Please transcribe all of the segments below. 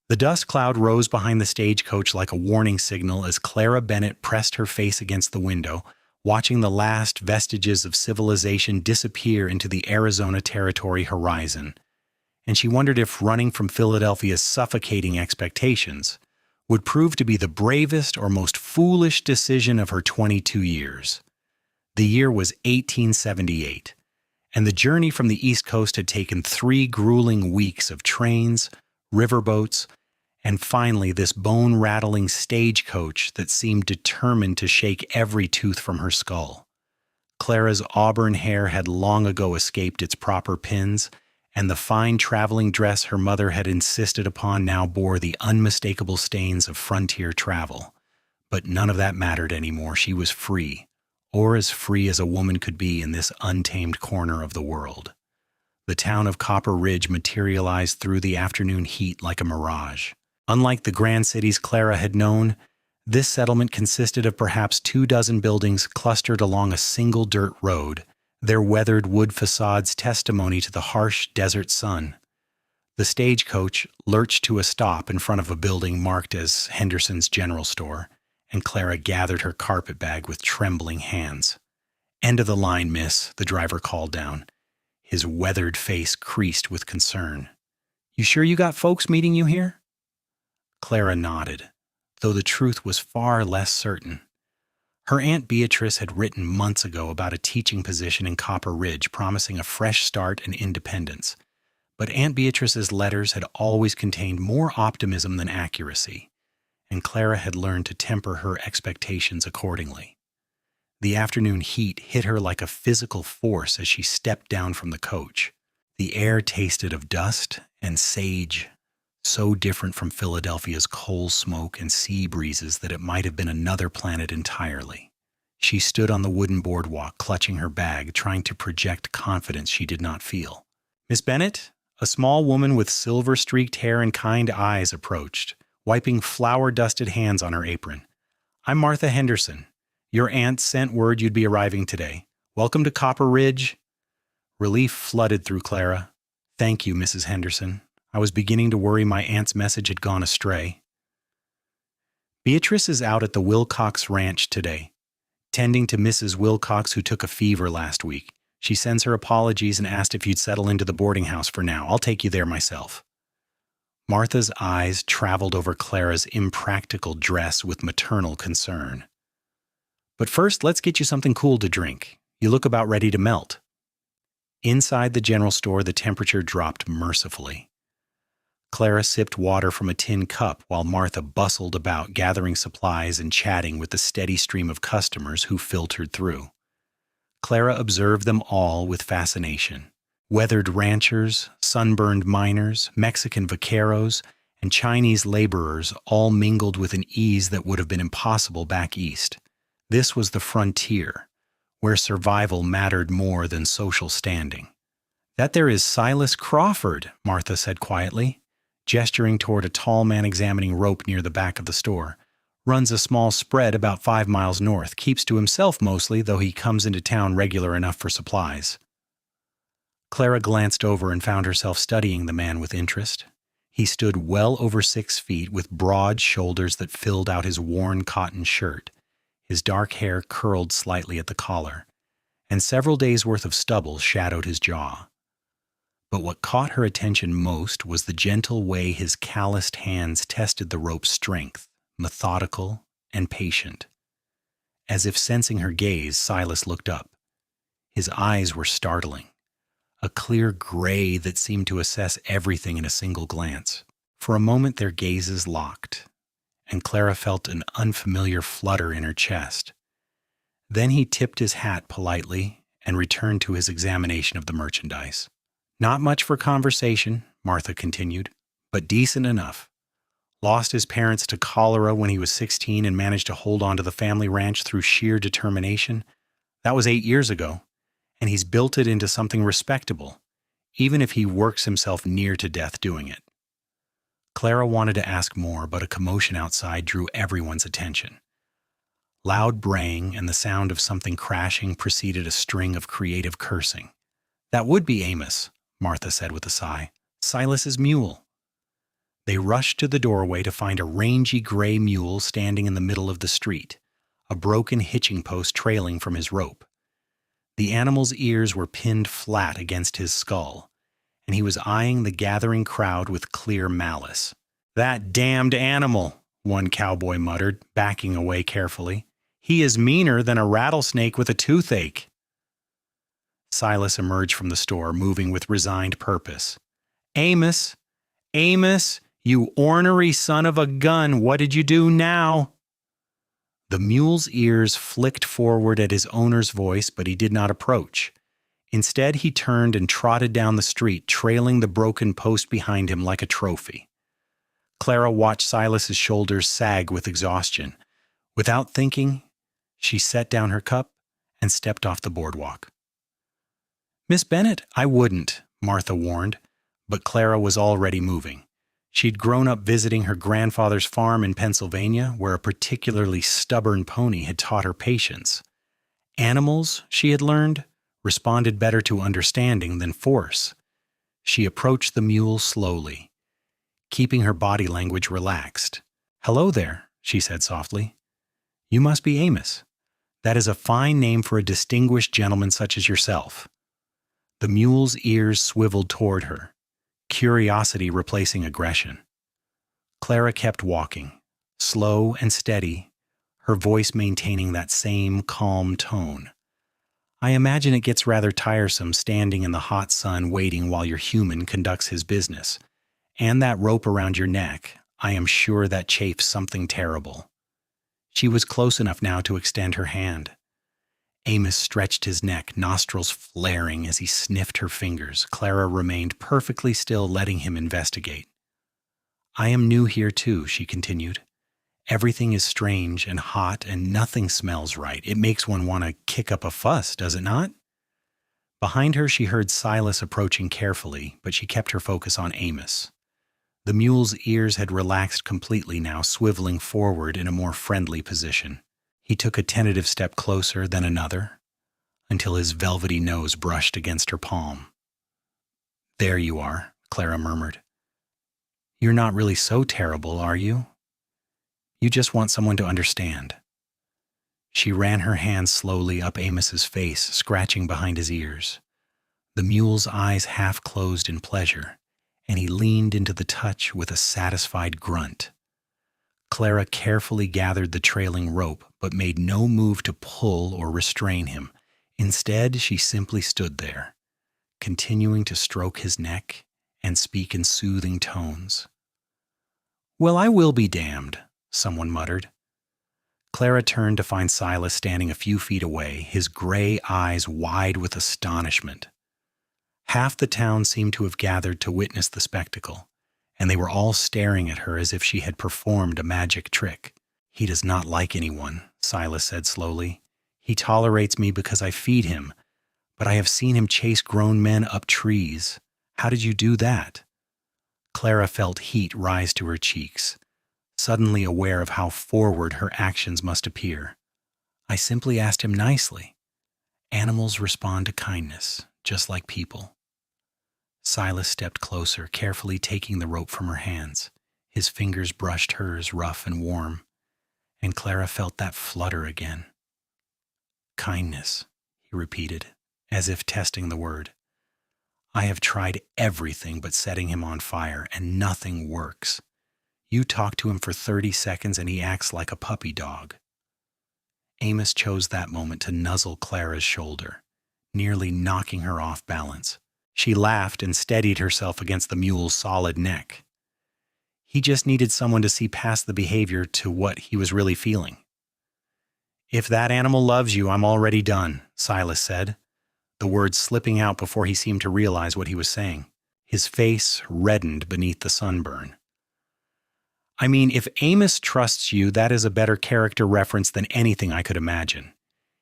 The dust cloud rose behind the stagecoach like a warning signal as Clara Bennett pressed her face against the window, watching the last vestiges of civilization disappear into the Arizona Territory horizon. And she wondered if running from Philadelphia's suffocating expectations would prove to be the bravest or most foolish decision of her 22 years. The year was 1878, and the journey from the East Coast had taken 3 grueling weeks of trains, riverboats, and finally this bone-rattling stagecoach that seemed determined to shake every tooth from her skull. Clara's auburn hair had long ago escaped its proper pins, and the fine traveling dress her mother had insisted upon now bore the unmistakable stains of frontier travel. But none of that mattered anymore. She was free, or as free as a woman could be in this untamed corner of the world. The town of Copper Ridge materialized through the afternoon heat like a mirage. Unlike the grand cities Clara had known, this settlement consisted of perhaps 24 buildings clustered along a single dirt road, their weathered wood facades testimony to the harsh desert sun. The stagecoach lurched to a stop in front of a building marked as Henderson's General Store, and Clara gathered her carpet bag with trembling hands. "End of the line, miss," the driver called down. His weathered face creased with concern. "You sure you got folks meeting you here?" Clara nodded, though the truth was far less certain. Her Aunt Beatrice had written months ago about a teaching position in Copper Ridge, promising a fresh start and independence. But Aunt Beatrice's letters had always contained more optimism than accuracy, and Clara had learned to temper her expectations accordingly. The afternoon heat hit her like a physical force as she stepped down from the coach. The air tasted of dust and sage, so different from Philadelphia's coal smoke and sea breezes that it might have been another planet entirely. She stood on the wooden boardwalk, clutching her bag, trying to project confidence she did not feel. "Miss Bennett?" A small woman with silver-streaked hair and kind eyes approached, wiping flour-dusted hands on her apron. "I'm Martha Henderson. Your aunt sent word you'd be arriving today. Welcome to Copper Ridge." Relief flooded through Clara. "Thank you, Mrs. Henderson. I was beginning to worry my aunt's message had gone astray." "Beatrice is out at the Wilcox Ranch today, tending to Mrs. Wilcox who took a fever last week. She sends her apologies and asked if you'd settle into the boarding house for now. I'll take you there myself." Martha's eyes traveled over Clara's impractical dress with maternal concern. "But first, let's get you something cool to drink. You look about ready to melt." Inside the general store, the temperature dropped mercifully. Clara sipped water from a tin cup while Martha bustled about gathering supplies and chatting with the steady stream of customers who filtered through. Clara observed them all with fascination. Weathered ranchers, sunburned miners, Mexican vaqueros, and Chinese laborers all mingled with an ease that would have been impossible back east. This was the frontier, where survival mattered more than social standing. "That there is Silas Crawford," Martha said quietly, gesturing toward a tall man examining rope near the back of the store. "Runs a small spread about 5 miles north, keeps to himself mostly, though he comes into town regular enough for supplies." Clara glanced over and found herself studying the man with interest. He stood well over 6 feet with broad shoulders that filled out his worn cotton shirt. His dark hair curled slightly at the collar, and several days' worth of stubble shadowed his jaw. But what caught her attention most was the gentle way his calloused hands tested the rope's strength, methodical and patient. As if sensing her gaze, Silas looked up. His eyes were startling, a clear gray that seemed to assess everything in a single glance. For a moment their gazes locked, and Clara felt an unfamiliar flutter in her chest. Then he tipped his hat politely and returned to his examination of the merchandise. "Not much for conversation," Martha continued, "but decent enough. Lost his parents to cholera when he was 16 and managed to hold on to the family ranch through sheer determination. That was 8 years ago, and he's built it into something respectable, even if he works himself near to death doing it." Clara wanted to ask more, but a commotion outside drew everyone's attention. Loud braying and the sound of something crashing preceded a string of creative cursing. "That would be Amos," Martha said with a sigh. "Silas's mule." They rushed to the doorway to find a rangy gray mule standing in the middle of the street, a broken hitching post trailing from his rope. The animal's ears were pinned flat against his skull, and he was eyeing the gathering crowd with clear malice. "That damned animal," one cowboy muttered, backing away carefully. "He is meaner than a rattlesnake with a toothache." Silas emerged from the store, moving with resigned purpose. "Amos! Amos! You ornery son of a gun! What did you do now?" The mule's ears flicked forward at his owner's voice, but he did not approach. Instead, he turned and trotted down the street, trailing the broken post behind him like a trophy. Clara watched Silas's shoulders sag with exhaustion. Without thinking, she set down her cup and stepped off the boardwalk. "Miss Bennett, I wouldn't," Martha warned, but Clara was already moving. She'd grown up visiting her grandfather's farm in Pennsylvania, where a particularly stubborn pony had taught her patience. Animals, she had learned, responded better to understanding than force. She approached the mule slowly, keeping her body language relaxed. "Hello there," she said softly. "You must be Amos. That is a fine name for a distinguished gentleman such as yourself." The mule's ears swiveled toward her, curiosity replacing aggression. Clara kept walking, slow and steady, her voice maintaining that same calm tone. "I imagine it gets rather tiresome standing in the hot sun waiting while your human conducts his business. And that rope around your neck, I am sure that chafes something terrible." She was close enough now to extend her hand. Amos stretched his neck, nostrils flaring as he sniffed her fingers. Clara remained perfectly still, letting him investigate. "I am new here too," she continued. "Everything is strange and hot and nothing smells right. It makes one want to kick up a fuss, does it not?" Behind her, she heard Silas approaching carefully, but she kept her focus on Amos. The mule's ears had relaxed completely now, swiveling forward in a more friendly position. He took a tentative step closer, then another, until his velvety nose brushed against her palm. "There you are," Clara murmured. "You're not really so terrible, are you? You just want someone to understand." She ran her hand slowly up Amos's face, scratching behind his ears. The mule's eyes half closed in pleasure, and he leaned into the touch with a satisfied grunt. Clara carefully gathered the trailing rope, but made no move to pull or restrain him. Instead, she simply stood there, continuing to stroke his neck and speak in soothing tones. "Well, I will be damned," someone muttered. Clara turned to find Silas standing a few feet away, his gray eyes wide with astonishment. Half the town seemed to have gathered to witness the spectacle, and they were all staring at her as if she had performed a magic trick. "He does not like anyone," Silas said slowly. "He tolerates me because I feed him, but I have seen him chase grown men up trees. How did you do that?" Clara felt heat rise to her cheeks, suddenly aware of how forward her actions must appear. "I simply asked him nicely. Animals respond to kindness, just like people." Silas stepped closer, carefully taking the rope from her hands. His fingers brushed hers, rough and warm, and Clara felt that flutter again. "Kindness," he repeated, as if testing the word. "I have tried everything but setting him on fire, and nothing works. You talk to him for 30 seconds and he acts like a puppy dog." Amos chose that moment to nuzzle Clara's shoulder, nearly knocking her off balance. She laughed and steadied herself against the mule's solid neck. He just needed someone to see past the behavior to what he was really feeling. "If that animal loves you, I'm already done," Silas said, the words slipping out before he seemed to realize what he was saying. His face reddened beneath the sunburn. "I mean, if Amos trusts you, that is a better character reference than anything I could imagine.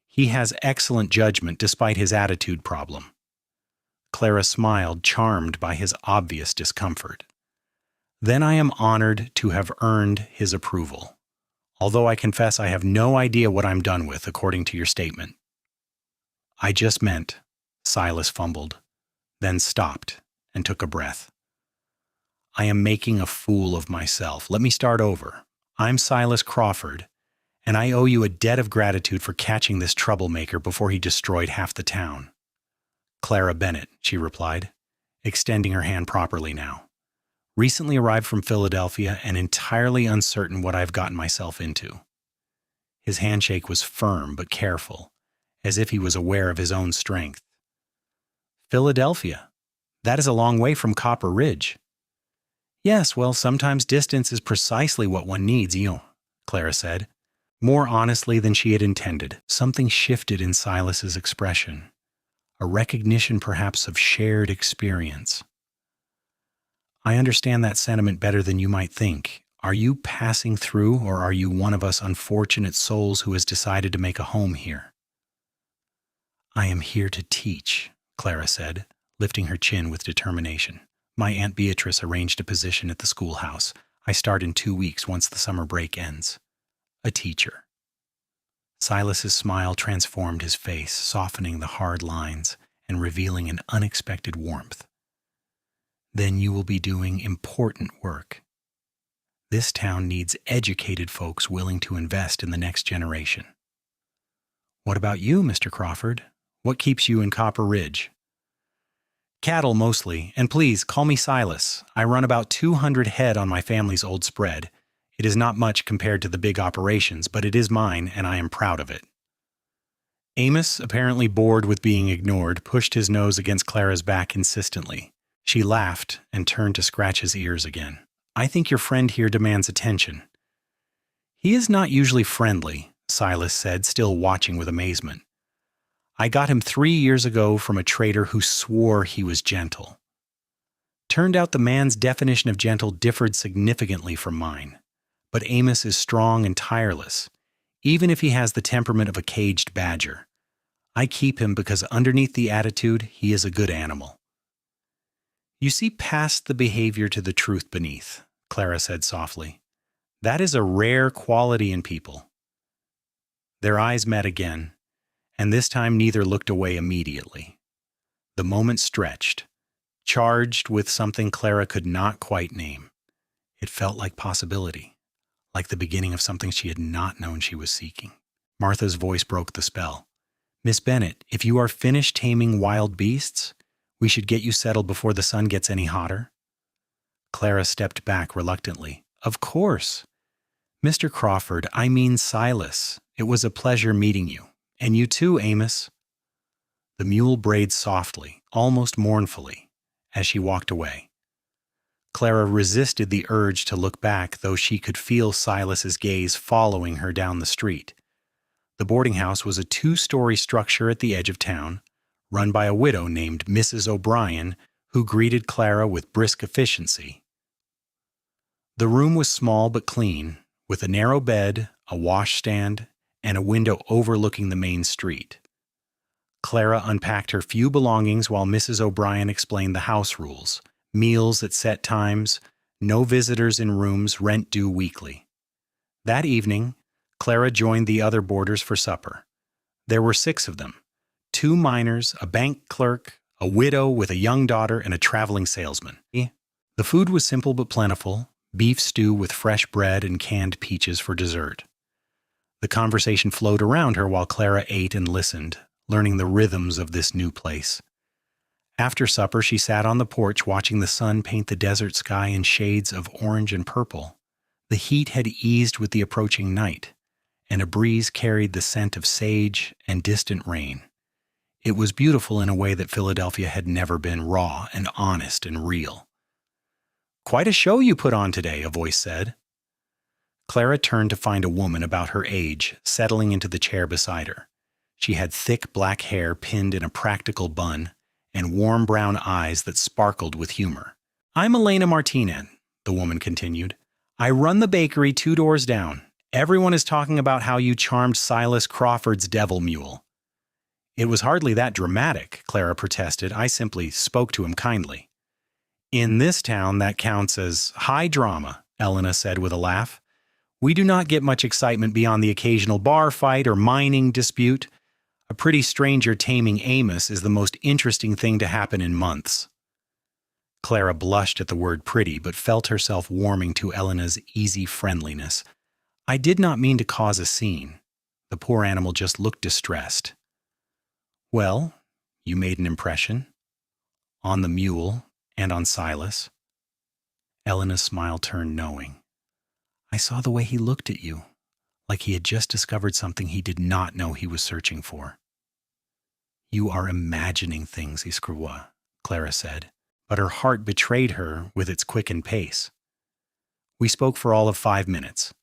He has excellent judgment despite his attitude problem." Clara smiled, charmed by his obvious discomfort. "Then I am honored to have earned his approval, although I confess I have no idea what I'm done with, according to your statement." "I just meant," Silas fumbled, then stopped and took a breath. I am making a fool of myself. Let me start over. I'm Silas Crawford, and I owe you a debt of gratitude for catching this troublemaker before he destroyed half the town." "Clara Bennett," she replied, extending her hand properly now. "Recently arrived from Philadelphia and entirely uncertain what I've gotten myself into." His handshake was firm but careful, as if he was aware of his own strength. "Philadelphia? That is a long way from Copper Ridge." "Yes, well, sometimes distance is precisely what one needs, Clara said. More honestly than she had intended, something shifted in Silas's expression, a recognition perhaps of shared experience. "I understand that sentiment better than you might think. Are you passing through, or are you one of us unfortunate souls who has decided to make a home here?" "I am here to teach," Clara said, lifting her chin with determination. "My Aunt Beatrice arranged a position at the schoolhouse. I start in 2 weeks once the summer break ends. A teacher." Silas's smile transformed his face, softening the hard lines and revealing an unexpected warmth. "Then you will be doing important work. This town needs educated folks willing to invest in the next generation." "What about you, Mr. Crawford? What keeps you in Copper Ridge?" "Cattle mostly, and please call me Silas. I run about 200 head on my family's old spread. It is not much compared to the big operations, but it is mine, and I am proud of it." Amos, apparently bored with being ignored, pushed his nose against Clara's back insistently. She laughed and turned to scratch his ears again. "I think your friend here demands attention." "He is not usually friendly," Silas said, still watching with amazement. "I got him 3 years ago from a trader who swore he was gentle. Turned out the man's definition of gentle differed significantly from mine. But Amos is strong and tireless, even if he has the temperament of a caged badger. I keep him because underneath the attitude, he is a good animal." "You see past the behavior to the truth beneath," Clara said softly. "That is a rare quality in people." Their eyes met again, and this time neither looked away immediately. The moment stretched, charged with something Clara could not quite name. It felt like possibility, like the beginning of something she had not known she was seeking. Martha's voice broke the spell. "Miss Bennett, if you are finished taming wild beasts, we should get you settled before the sun gets any hotter." Clara stepped back reluctantly. "Of course. Mr. Crawford, I mean Silas. It was a pleasure meeting you. And you too, Amos." The mule brayed softly, almost mournfully, as she walked away. Clara resisted the urge to look back, though she could feel Silas's gaze following her down the street. The boarding house was a 2-story structure at the edge of town, run by a widow named Mrs. O'Brien, who greeted Clara with brisk efficiency. The room was small but clean, with a narrow bed, a washstand, and a window overlooking the main street. Clara unpacked her few belongings while Mrs. O'Brien explained the house rules: meals at set times, no visitors in rooms, rent due weekly. That evening, Clara joined the other boarders for supper. There were 6 of them: 2 miners, a bank clerk, a widow with a young daughter, and a traveling salesman. The food was simple but plentiful: beef stew with fresh bread and canned peaches for dessert. The conversation flowed around her while Clara ate and listened, learning the rhythms of this new place. After supper, she sat on the porch watching the sun paint the desert sky in shades of orange and purple. The heat had eased with the approaching night, and a breeze carried the scent of sage and distant rain. It was beautiful in a way that Philadelphia had never been: raw and honest and real. "Quite a show you put on today," a voice said. Clara turned to find a woman about her age settling into the chair beside her. She had thick black hair pinned in a practical bun and warm brown eyes that sparkled with humor. "I'm Elena Martinez," the woman continued. "I run the bakery 2 doors down. Everyone is talking about how you charmed Silas Crawford's devil mule." "It was hardly that dramatic," Clara protested. "I simply spoke to him kindly." "In this town, that counts as high drama," Elena said with a laugh. "We do not get much excitement beyond the occasional bar fight or mining dispute. A pretty stranger taming Amos is the most interesting thing to happen in months." Clara blushed at the word pretty, but felt herself warming to Elena's easy friendliness. I did not mean to cause a scene. The poor animal just looked distressed. Well, you made an impression. On the mule and on Silas. Elena's smile turned knowing. I saw the way he looked at you, like he had just discovered something he did not know he was searching for. You are imagining things, Iskrua, Clara said, but her heart betrayed her with its quickened pace. We spoke for all of 5 minutes.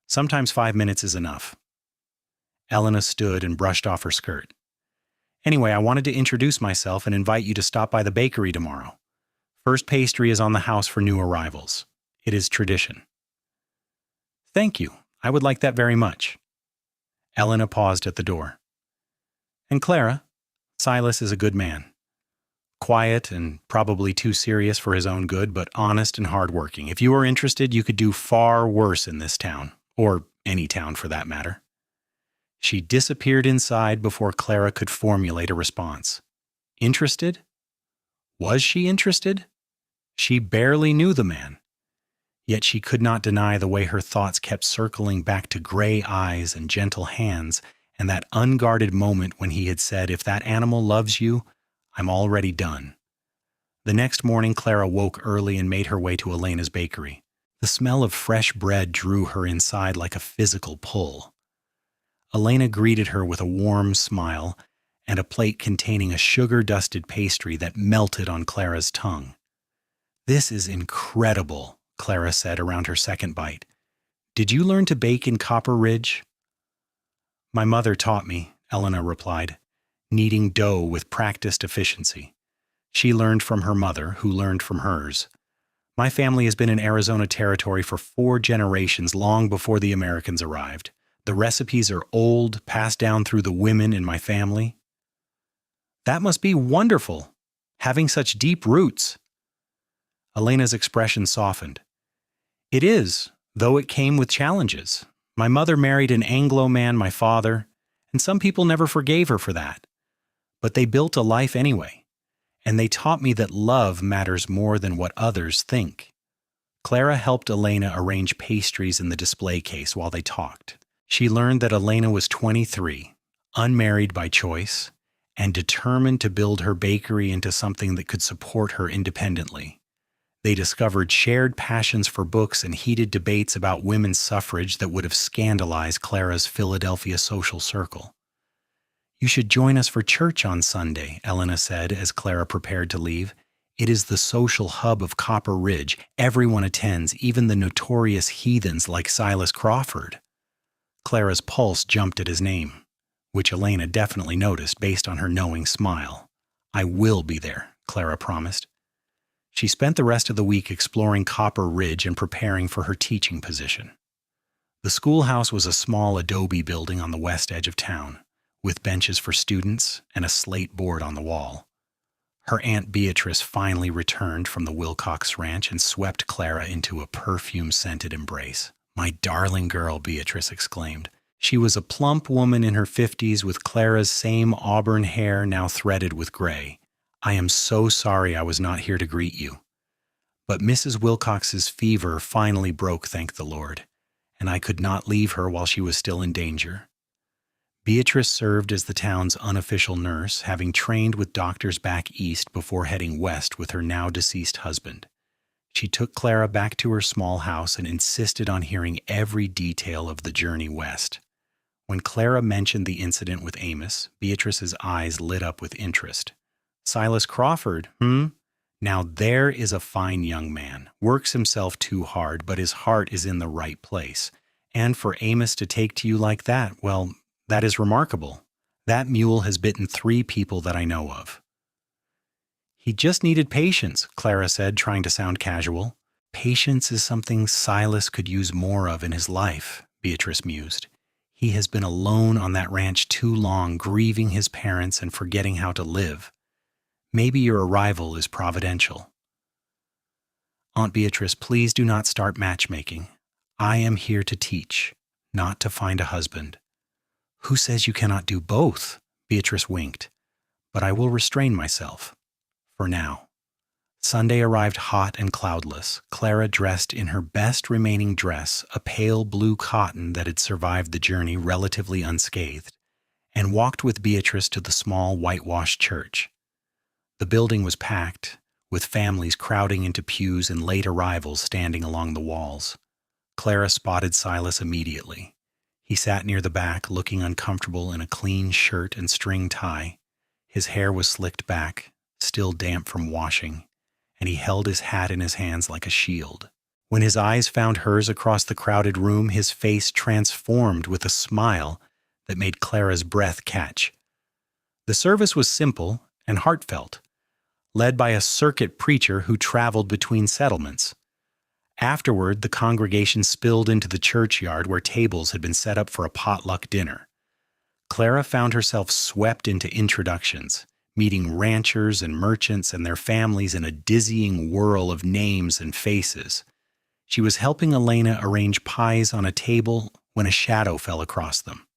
Sometimes 5 minutes is enough. Elena stood and brushed off her skirt. Anyway, I wanted to introduce myself and invite you to stop by the bakery tomorrow. First pastry is on the house for new arrivals. It is tradition. Thank you. I would like that very much. Elena paused at the door. And Clara, Silas is a good man. Quiet and probably too serious for his own good, but honest and hardworking. If you are interested, you could do far worse in this town, or any town for that matter. She disappeared inside before Clara could formulate a response. Interested? Was she interested? She barely knew the man. Yet she could not deny the way her thoughts kept circling back to gray eyes and gentle hands and that unguarded moment when he had said, if that animal loves you, I'm already done. The next morning, Clara woke early and made her way to Elena's bakery. The smell of fresh bread drew her inside like a physical pull. Elena greeted her with a warm smile and a plate containing a sugar-dusted pastry that melted on Clara's tongue. This is incredible, Clara said around her second bite. Did you learn to bake in Copper Ridge? My mother taught me, Elena replied, kneading dough with practiced efficiency. She learned from her mother, who learned from hers. My family has been in Arizona territory for 4 generations, long before the Americans arrived. The recipes are old, passed down through the women in my family. That must be wonderful, having such deep roots. Elena's expression softened. It is, though it came with challenges. My mother married an Anglo man, my father, and some people never forgave her for that. But they built a life anyway, and they taught me that love matters more than what others think. Clara helped Elena arrange pastries in the display case while they talked. She learned that Elena was 23, unmarried by choice, and determined to build her bakery into something that could support her independently. They discovered shared passions for books and heated debates about women's suffrage that would have scandalized Clara's Philadelphia social circle. You should join us for church on Sunday, Elena said as Clara prepared to leave. It is the social hub of Copper Ridge. Everyone attends, even the notorious heathens like Silas Crawford. Clara's pulse jumped at his name, which Elena definitely noticed based on her knowing smile. I will be there, Clara promised. She spent the rest of the week exploring Copper Ridge and preparing for her teaching position. The schoolhouse was a small adobe building on the west edge of town, with benches for students and a slate board on the wall. Her Aunt Beatrice finally returned from the Wilcox Ranch and swept Clara into a perfume-scented embrace. My darling girl, Beatrice exclaimed. She was a plump woman in her 50s with Clara's same auburn hair now threaded with gray. I am so sorry I was not here to greet you. But Mrs. Wilcox's fever finally broke, thank the Lord, and I could not leave her while she was still in danger. Beatrice served as the town's unofficial nurse, having trained with doctors back east before heading west with her now-deceased husband. She took Clara back to her small house and insisted on hearing every detail of the journey west. When Clara mentioned the incident with Amos, Beatrice's eyes lit up with interest. Silas Crawford, Now there is a fine young man. Works himself too hard, but his heart is in the right place. And for Amos to take to you like that, well, that is remarkable. That mule has bitten 3 people that I know of. He just needed patience, Clara said, trying to sound casual. Patience is something Silas could use more of in his life, Beatrice mused. He has been alone on that ranch too long, grieving his parents and forgetting how to live. Maybe your arrival is providential. Aunt Beatrice, please do not start matchmaking. I am here to teach, not to find a husband. Who says you cannot do both? Beatrice winked. But I will restrain myself. For now. Sunday arrived hot and cloudless. Clara dressed in her best remaining dress, a pale blue cotton that had survived the journey relatively unscathed, and walked with Beatrice to the small whitewashed church. The building was packed, with families crowding into pews and late arrivals standing along the walls. Clara spotted Silas immediately. He sat near the back, looking uncomfortable in a clean shirt and string tie. His hair was slicked back, still damp from washing, and he held his hat in his hands like a shield. When his eyes found hers across the crowded room, his face transformed with a smile that made Clara's breath catch. The service was simple and heartfelt, led by a circuit preacher who traveled between settlements. Afterward, the congregation spilled into the churchyard where tables had been set up for a potluck dinner. Clara found herself swept into introductions, meeting ranchers and merchants and their families in a dizzying whirl of names and faces. She was helping Elena arrange pies on a table when a shadow fell across them.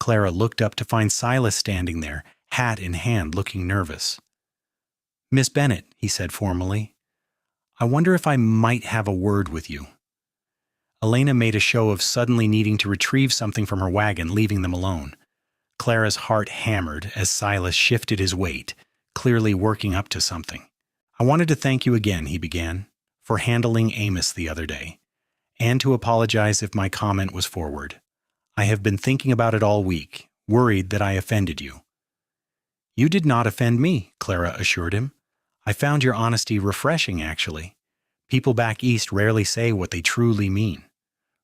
Clara looked up to find Silas standing there, hat in hand, looking nervous. "Miss Bennett," he said formally, "I wonder if I might have a word with you." Elena made a show of suddenly needing to retrieve something from her wagon, leaving them alone. Clara's heart hammered as Silas shifted his weight, clearly working up to something. "I wanted to thank you again," he began, "for handling Amos the other day, and to apologize if my comment was forward. I have been thinking about it all week, worried that I offended you." "You did not offend me," Clara assured him. "I found your honesty refreshing, actually. People back east rarely say what they truly mean."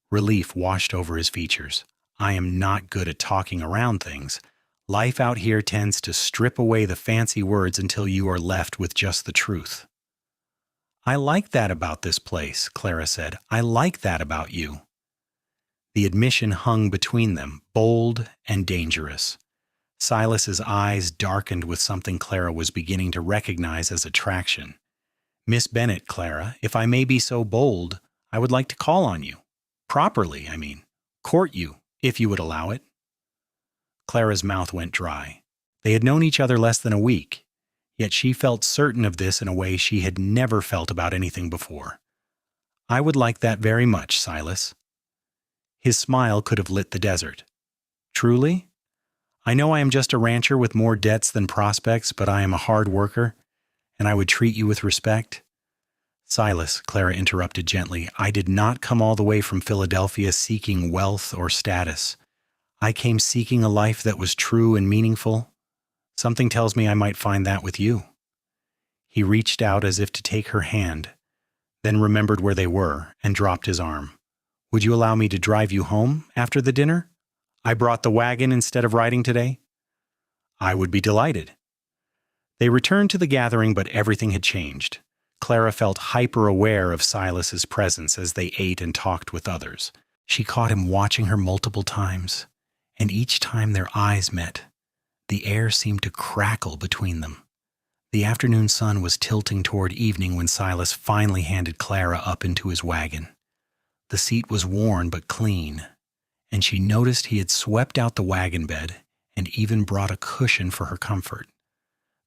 Relief washed over his features. "I am not good at talking around things. Life out here tends to strip away the fancy words until you are left with just the truth." "I like that about this place," Clara said. "I like that about you." The admission hung between them, bold and dangerous. Silas's eyes darkened with something Clara was beginning to recognize as attraction. "Miss Bennett, Clara, if I may be so bold, I would like to call on you. Properly, I mean. Court you, if you would allow it." Clara's mouth went dry. They had known each other less than a week, yet she felt certain of this in a way she had never felt about anything before. "I would like that very much, Silas." His smile could have lit the desert. "Truly? I know I am just a rancher with more debts than prospects, but I am a hard worker, and I would treat you with respect." "Silas," Clara interrupted gently, "I did not come all the way from Philadelphia seeking wealth or status. I came seeking a life that was true and meaningful. Something tells me I might find that with you." He reached out as if to take her hand, then remembered where they were and dropped his arm. "Would you allow me to drive you home after the dinner? I brought the wagon instead of riding today." "I would be delighted." They returned to the gathering, but everything had changed. Clara felt hyper-aware of Silas's presence as they ate and talked with others. She caught him watching her multiple times, and each time their eyes met, the air seemed to crackle between them. The afternoon sun was tilting toward evening when Silas finally handed Clara up into his wagon. The seat was worn but clean, and she noticed he had swept out the wagon bed and even brought a cushion for her comfort.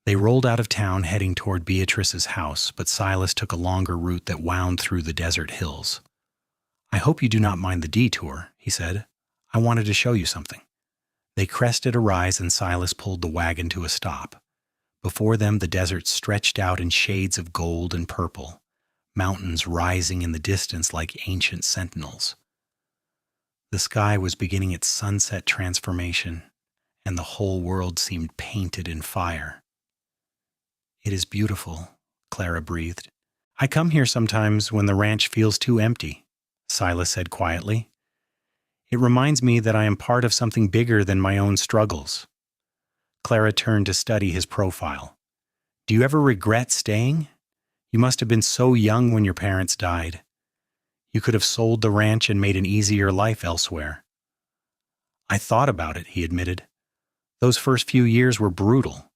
They rolled out of town heading toward Beatrice's house, but Silas took a longer route that wound through the desert hills. "I hope you do not mind the detour," he said. "I wanted to show you something." They crested a rise and Silas pulled the wagon to a stop. Before them the desert stretched out in shades of gold and purple, mountains rising in the distance like ancient sentinels. The sky was beginning its sunset transformation, and the whole world seemed painted in fire. "It is beautiful," Clara breathed. "I come here sometimes when the ranch feels too empty," Silas said quietly. "It reminds me that I am part of something bigger than my own struggles." Clara turned to study his profile. "Do you ever regret staying? You must have been so young when your parents died. You could have sold the ranch and made an easier life elsewhere." "I thought about it," he admitted. "Those first few years were brutal.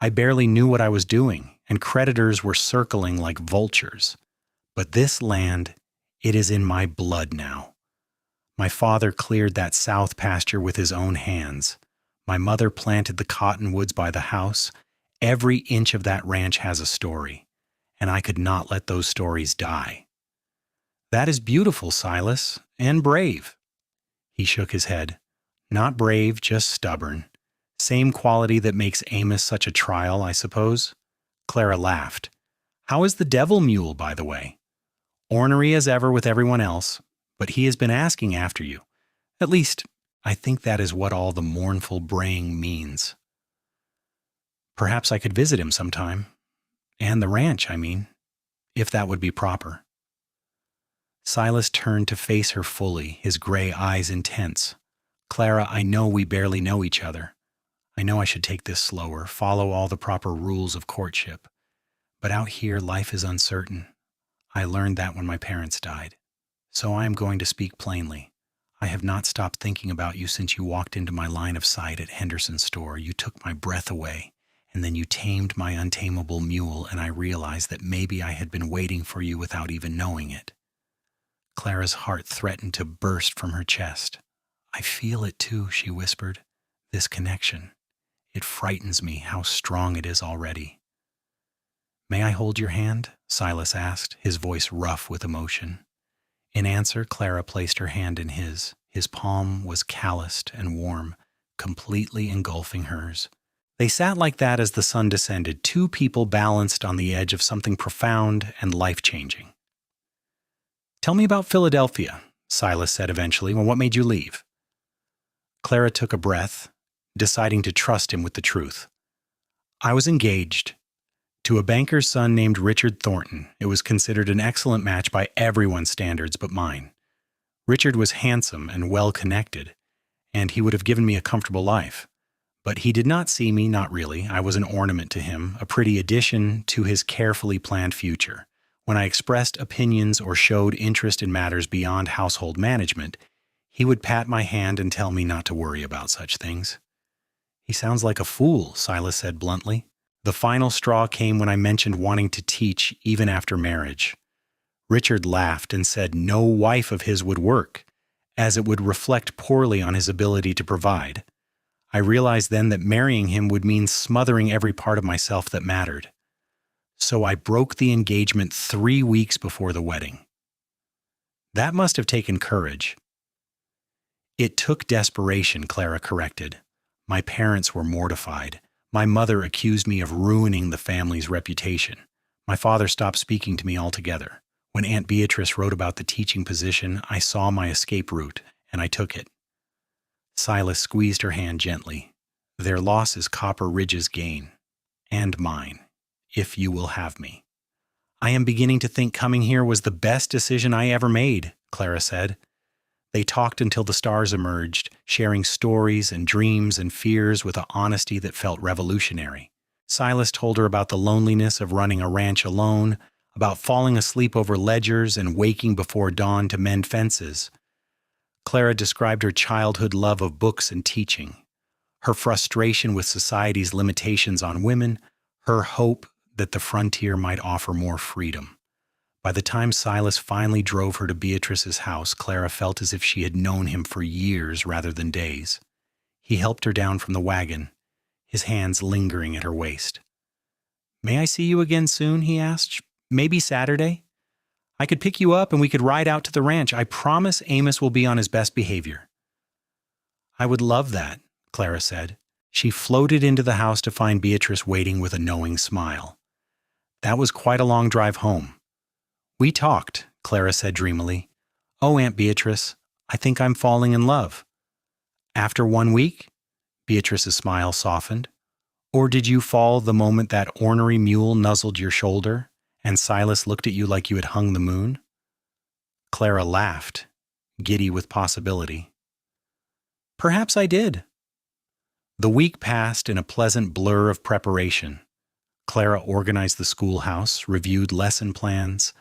I barely knew what I was doing, and creditors were circling like vultures. But this land, it is in my blood now. My father cleared that south pasture with his own hands. My mother planted the cottonwoods by the house. Every inch of that ranch has a story. and I could not let those stories die. That is beautiful, Silas, and brave. He shook his head. Not brave, just stubborn. Same quality that makes Amos such a trial, I suppose. Clara laughed. How is the devil mule, by the way? Ornery as ever with everyone else, but he has been asking after you. At least, I think that is what all the mournful braying means. Perhaps I could visit him sometime. And the ranch, I mean, if that would be proper. Silas turned to face her fully, his gray eyes intense. Clara, I know we barely know each other. I know I should take this slower, follow all the proper rules of courtship. But out here, life is uncertain. I learned that when my parents died. So I am going to speak plainly. I have not stopped thinking about you since you walked into my line of sight at Henderson's store. You took my breath away, and then you tamed my untamable mule, and I realized that maybe I had been waiting for you without even knowing it. Clara's heart threatened to burst from her chest. I feel it too, she whispered. This connection. It frightens me how strong it is already. May I hold your hand? Silas asked, his voice rough with emotion. In answer, Clara placed her hand in his. His palm was calloused and warm, completely engulfing hers. They sat like that as the sun descended, two people balanced on the edge of something profound and life-changing. Tell me about Philadelphia, Silas said eventually. Well, what made you leave? Clara took a breath, deciding to trust him with the truth. I was engaged to a banker's son named Richard Thornton. It was considered an excellent match by everyone's standards but mine. Richard was handsome and well-connected, and he would have given me a comfortable life. But he did not see me, not really. I was an ornament to him, a pretty addition to his carefully planned future. When I expressed opinions or showed interest in matters beyond household management, he would pat my hand and tell me not to worry about such things. He sounds like a fool, Silas said bluntly. The final straw came when I mentioned wanting to teach even after marriage. Richard laughed and said no wife of his would work, as it would reflect poorly on his ability to provide. I realized then that marrying him would mean smothering every part of myself that mattered. So I broke the engagement 3 weeks before the wedding. That must have taken courage. It took desperation, Clara corrected. My parents were mortified. My mother accused me of ruining the family's reputation. My father stopped speaking to me altogether. When Aunt Beatrice wrote about the teaching position, I saw my escape route, and I took it. Silas squeezed her hand gently. Their loss is Copper Ridge's gain, and mine, if you will have me. I am beginning to think coming here was the best decision I ever made, Clara said. They talked until the stars emerged, sharing stories and dreams and fears with an honesty that felt revolutionary. Silas told her about the loneliness of running a ranch alone, about falling asleep over ledgers and waking before dawn to mend fences. Clara described her childhood love of books and teaching, her frustration with society's limitations on women, her hope that the frontier might offer more freedom. By the time Silas finally drove her to Beatrice's house, Clara felt as if she had known him for years rather than days. He helped her down from the wagon, his hands lingering at her waist. May I see you again soon? He asked. Maybe Saturday? I could pick you up and we could ride out to the ranch. I promise Amos will be on his best behavior. I would love that, Clara said. She floated into the house to find Beatrice waiting with a knowing smile. That was quite a long drive home. We talked, Clara said dreamily. Oh, Aunt Beatrice, I think I'm falling in love. After 1 week? Beatrice's smile softened. Or did you fall the moment that ornery mule nuzzled your shoulder, and Silas looked at you like you had hung the moon? Clara laughed, giddy with possibility. Perhaps I did. The week passed in a pleasant blur of preparation. Clara organized the schoolhouse, reviewed lesson plans,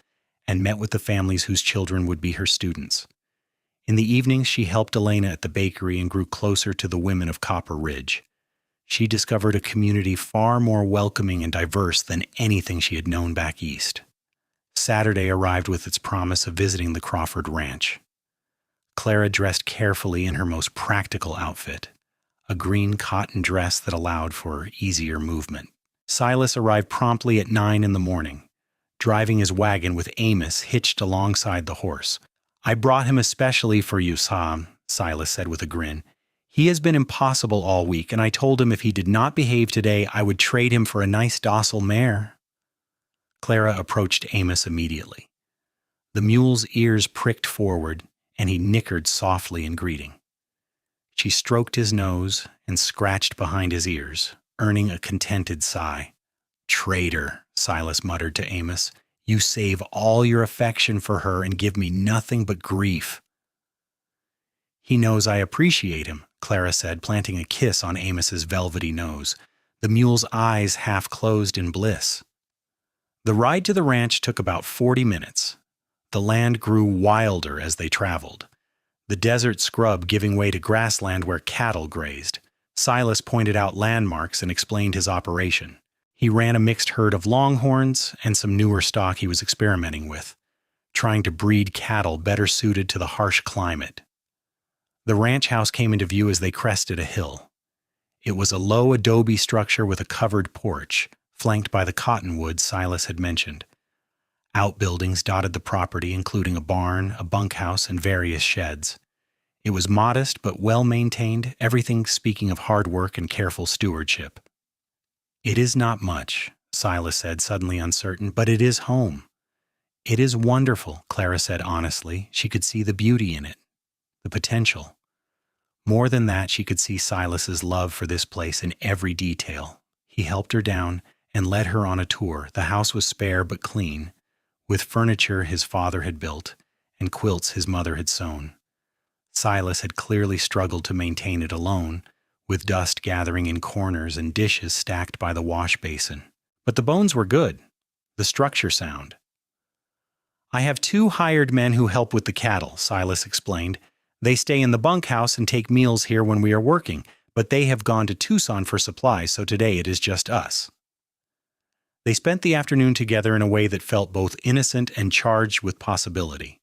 and met with the families whose children would be her students. In the evenings, she helped Elena at the bakery and grew closer to the women of Copper Ridge. She discovered a community far more welcoming and diverse than anything she had known back east. Saturday arrived with its promise of visiting the Crawford Ranch. Clara dressed carefully in her most practical outfit, a green cotton dress that allowed for easier movement. Silas arrived promptly at 9 in the morning. driving his wagon with Amos hitched alongside the horse. "I brought him especially for you, Sam," Silas said with a grin. "He has been impossible all week, and I told him if he did not behave today, I would trade him for a nice docile mare." Clara approached Amos immediately. The mule's ears pricked forward, and he nickered softly in greeting. She stroked his nose and scratched behind his ears, earning a contented sigh. "Traitor," Silas muttered to Amos. "You save all your affection for her and give me nothing but grief." "He knows I appreciate him," Clara said, planting a kiss on Amos's velvety nose. The mule's eyes half closed in bliss. The ride to the ranch took about 40 minutes. The land grew wilder as they traveled, the desert scrub giving way to grassland where cattle grazed. Silas pointed out landmarks and explained his operation. He ran a mixed herd of longhorns and some newer stock he was experimenting with, trying to breed cattle better suited to the harsh climate. The ranch house came into view as they crested a hill. It was a low adobe structure with a covered porch, flanked by the cottonwoods Silas had mentioned. Outbuildings dotted the property, including a barn, a bunkhouse, and various sheds. It was modest but well-maintained, everything speaking of hard work and careful stewardship. "It is not much," Silas said, suddenly uncertain, "but it is home." "It is wonderful," Clara said honestly. She could see the beauty in it, the potential. More than that, she could see Silas's love for this place in every detail. He helped her down and led her on a tour. The house was spare but clean, with furniture his father had built and quilts his mother had sewn. Silas had clearly struggled to maintain it alone, with dust gathering in corners and dishes stacked by the wash basin. But the bones were good, the structure sound. "I have 2 hired men who help with the cattle," Silas explained. "They stay in the bunkhouse and take meals here when we are working, but they have gone to Tucson for supplies, so today it is just us." They spent the afternoon together in a way that felt both innocent and charged with possibility.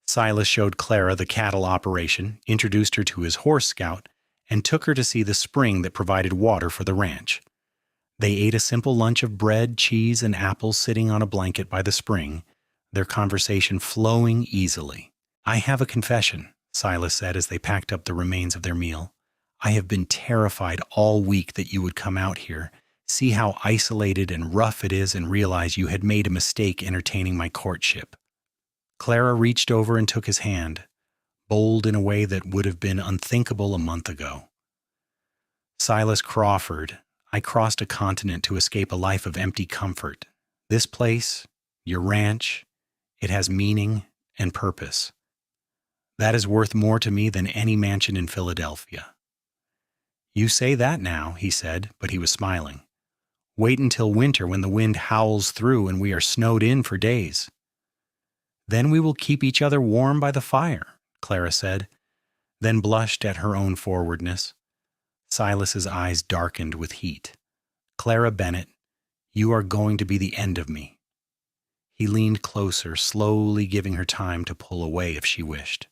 Silas showed Clara the cattle operation, introduced her to his horse scout, and took her to see the spring that provided water for the ranch. They ate a simple lunch of bread, cheese, and apples sitting on a blanket by the spring, their conversation flowing easily. "I have a confession," Silas said as they packed up the remains of their meal. "I have been terrified all week that you would come out here, see how isolated and rough it is, and realize you had made a mistake entertaining my courtship." Clara reached over and took his hand, bold in a way that would have been unthinkable a month ago. "Silas Crawford, I crossed a continent to escape a life of empty comfort. This place, your ranch, it has meaning and purpose. That is worth more to me than any mansion in Philadelphia." "You say that now," he said, but he was smiling. "Wait until winter when the wind howls through and we are snowed in for days." "Then we will keep each other warm by the fire," Clara said, then blushed at her own forwardness. Silas's eyes darkened with heat. "Clara Bennett, you are going to be the end of me." He leaned closer, slowly giving her time to pull away if she wished.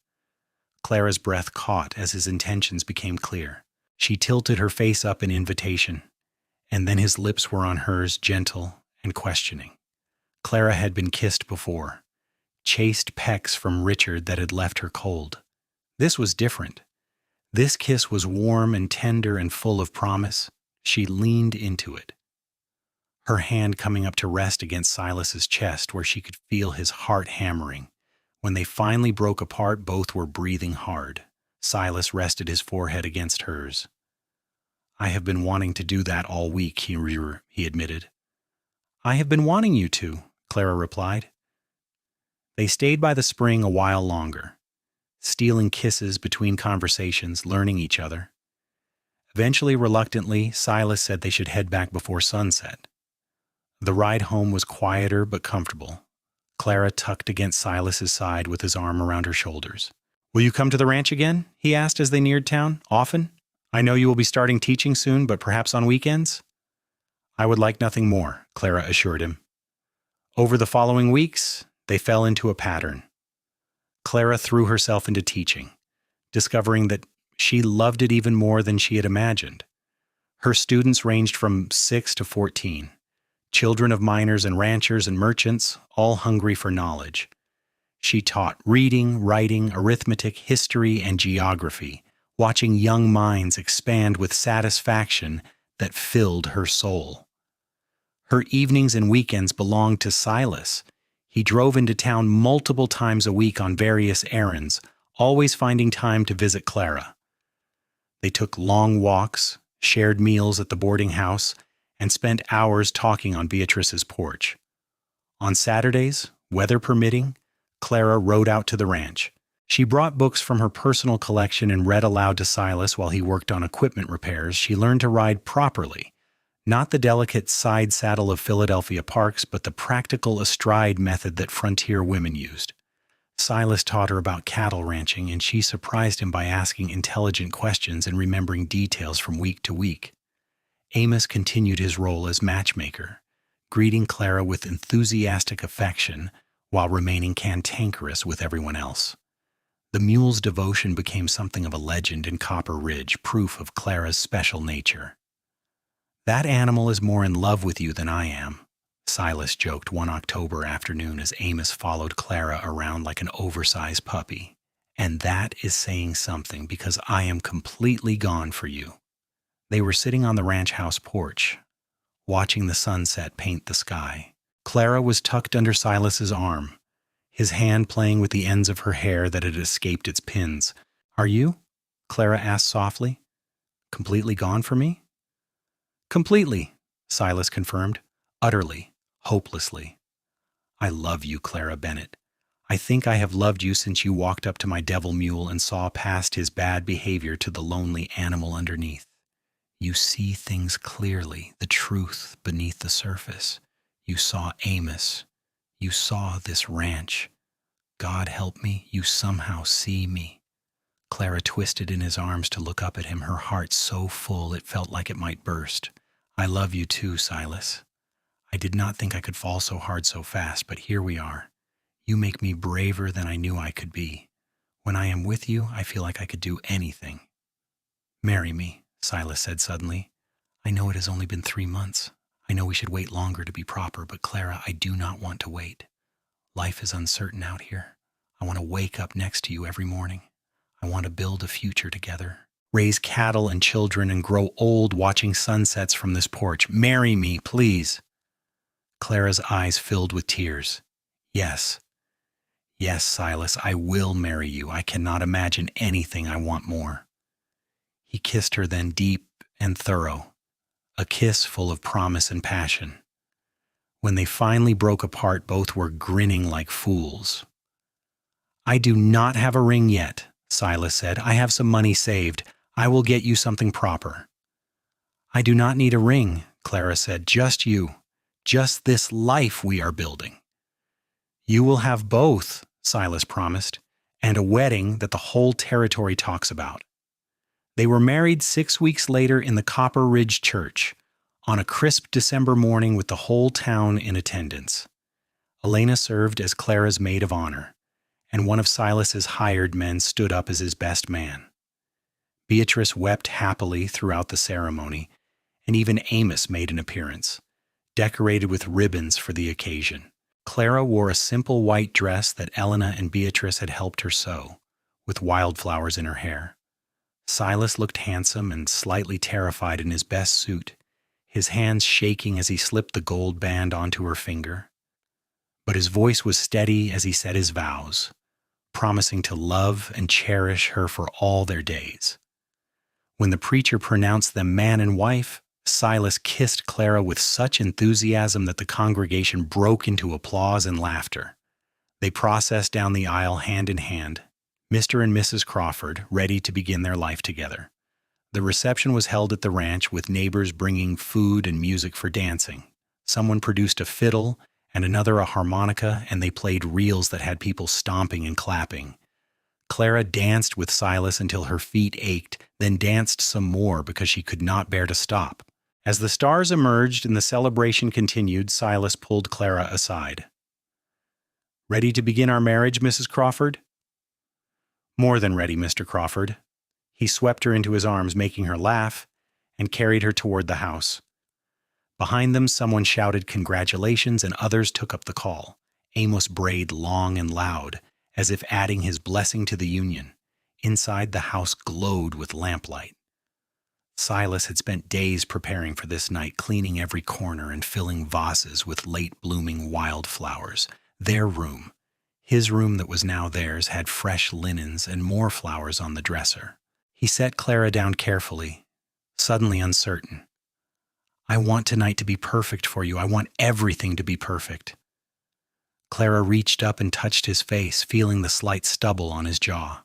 Clara's breath caught as his intentions became clear. She tilted her face up in invitation, and then his lips were on hers, gentle and questioning. Clara had been kissed before, chaste pecks from Richard that had left her cold. This was different. This kiss was warm and tender and full of promise. She leaned into it, her hand coming up to rest against Silas's chest where she could feel his heart hammering. When they finally broke apart, both were breathing hard. Silas rested his forehead against hers. "I have been wanting to do that all week," he admitted. "I have been wanting you to," Clara replied. They stayed by the spring a while longer, stealing kisses between conversations, learning each other. Eventually, reluctantly, Silas said they should head back before sunset. The ride home was quieter but comfortable. Clara tucked against Silas's side with his arm around her shoulders. "Will you come to the ranch again?" he asked as they neared town. "Often? I know you will be starting teaching soon, but perhaps on weekends?" "I would like nothing more," Clara assured him. Over the following weeks, they fell into a pattern. Clara threw herself into teaching, discovering that she loved it even more than she had imagined. Her students ranged from 6 to 14, children of miners and ranchers and merchants, all hungry for knowledge. She taught reading, writing, arithmetic, history, and geography, watching young minds expand with satisfaction that filled her soul. Her evenings and weekends belonged to Silas. He drove into town multiple times a week on various errands, always finding time to visit Clara. They took long walks, shared meals at the boarding house, and spent hours talking on Beatrice's porch. On Saturdays, weather permitting, Clara rode out to the ranch. She brought books from her personal collection and read aloud to Silas while he worked on equipment repairs. She learned to ride properly, not the delicate side saddle of Philadelphia parks, but the practical astride method that frontier women used. Silas taught her about cattle ranching, and she surprised him by asking intelligent questions and remembering details from week to week. Amos continued his role as matchmaker, greeting Clara with enthusiastic affection while remaining cantankerous with everyone else. The mule's devotion became something of a legend in Copper Ridge, proof of Clara's special nature. "That animal is more in love with you than I am," Silas joked one October afternoon as Amos followed Clara around like an oversized puppy. "And that is saying something, because I am completely gone for you." They were sitting on the ranch house porch, watching the sunset paint the sky. Clara was tucked under Silas's arm, his hand playing with the ends of her hair that had escaped its pins. "Are you?" Clara asked softly. "Completely gone for me?" "Completely," Silas confirmed. "Utterly, hopelessly. I love you, Clara Bennett. I think I have loved you since you walked up to my devil mule and saw past his bad behavior to the lonely animal underneath. You see things clearly, the truth beneath the surface. You saw Amos. You saw this ranch. God help me, you somehow see me." Clara twisted in his arms to look up at him, her heart so full it felt like it might burst. "I love you too, Silas. I did not think I could fall so hard so fast, but here we are. You make me braver than I knew I could be. When I am with you, I feel like I could do anything." "Marry me," Silas said suddenly. "I know it has only been 3 months. I know we should wait longer to be proper, but Clara, I do not want to wait. Life is uncertain out here. I want to wake up next to you every morning. I want to build a future together, raise cattle and children, and grow old watching sunsets from this porch. Marry me, please." Clara's eyes filled with tears. "Yes. Yes, Silas, I will marry you. I cannot imagine anything I want more." He kissed her then, deep and thorough, a kiss full of promise and passion. When they finally broke apart, both were grinning like fools. "I do not have a ring yet," Silas said. "I have some money saved. I will get you something proper." "I do not need a ring," Clara said. "Just you. Just this life we are building." "You will have both," Silas promised, "and a wedding that the whole territory talks about." They were married 6 weeks later in the Copper Ridge Church, on a crisp December morning with the whole town in attendance. Elena served as Clara's maid of honor, and one of Silas's hired men stood up as his best man. Beatrice wept happily throughout the ceremony, and even Amos made an appearance, decorated with ribbons for the occasion. Clara wore a simple white dress that Elena and Beatrice had helped her sew, with wildflowers in her hair. Silas looked handsome and slightly terrified in his best suit, his hands shaking as he slipped the gold band onto her finger. But his voice was steady as he said his vows, promising to love and cherish her for all their days. When the preacher pronounced them man and wife, Silas kissed Clara with such enthusiasm that the congregation broke into applause and laughter. They processed down the aisle hand in hand, Mr. and Mrs. Crawford, ready to begin their life together. The reception was held at the ranch, with neighbors bringing food and music for dancing. Someone produced a fiddle and another a harmonica, and they played reels that had people stomping and clapping. Clara danced with Silas until her feet ached, then danced some more because she could not bear to stop. As the stars emerged and the celebration continued, Silas pulled Clara aside. "Ready to begin our marriage, Mrs. Crawford?" "More than ready, Mr. Crawford." He swept her into his arms, making her laugh, and carried her toward the house. Behind them, someone shouted congratulations and others took up the call. Amos brayed long and loud, as if adding his blessing to the union. Inside, the house glowed with lamplight. Silas had spent days preparing for this night, cleaning every corner and filling vases with late-blooming wildflowers. Their room, his room that was now theirs, had fresh linens and more flowers on the dresser. He set Clara down carefully, suddenly uncertain. "I want tonight to be perfect for you. I want everything to be perfect." Clara reached up and touched his face, feeling the slight stubble on his jaw.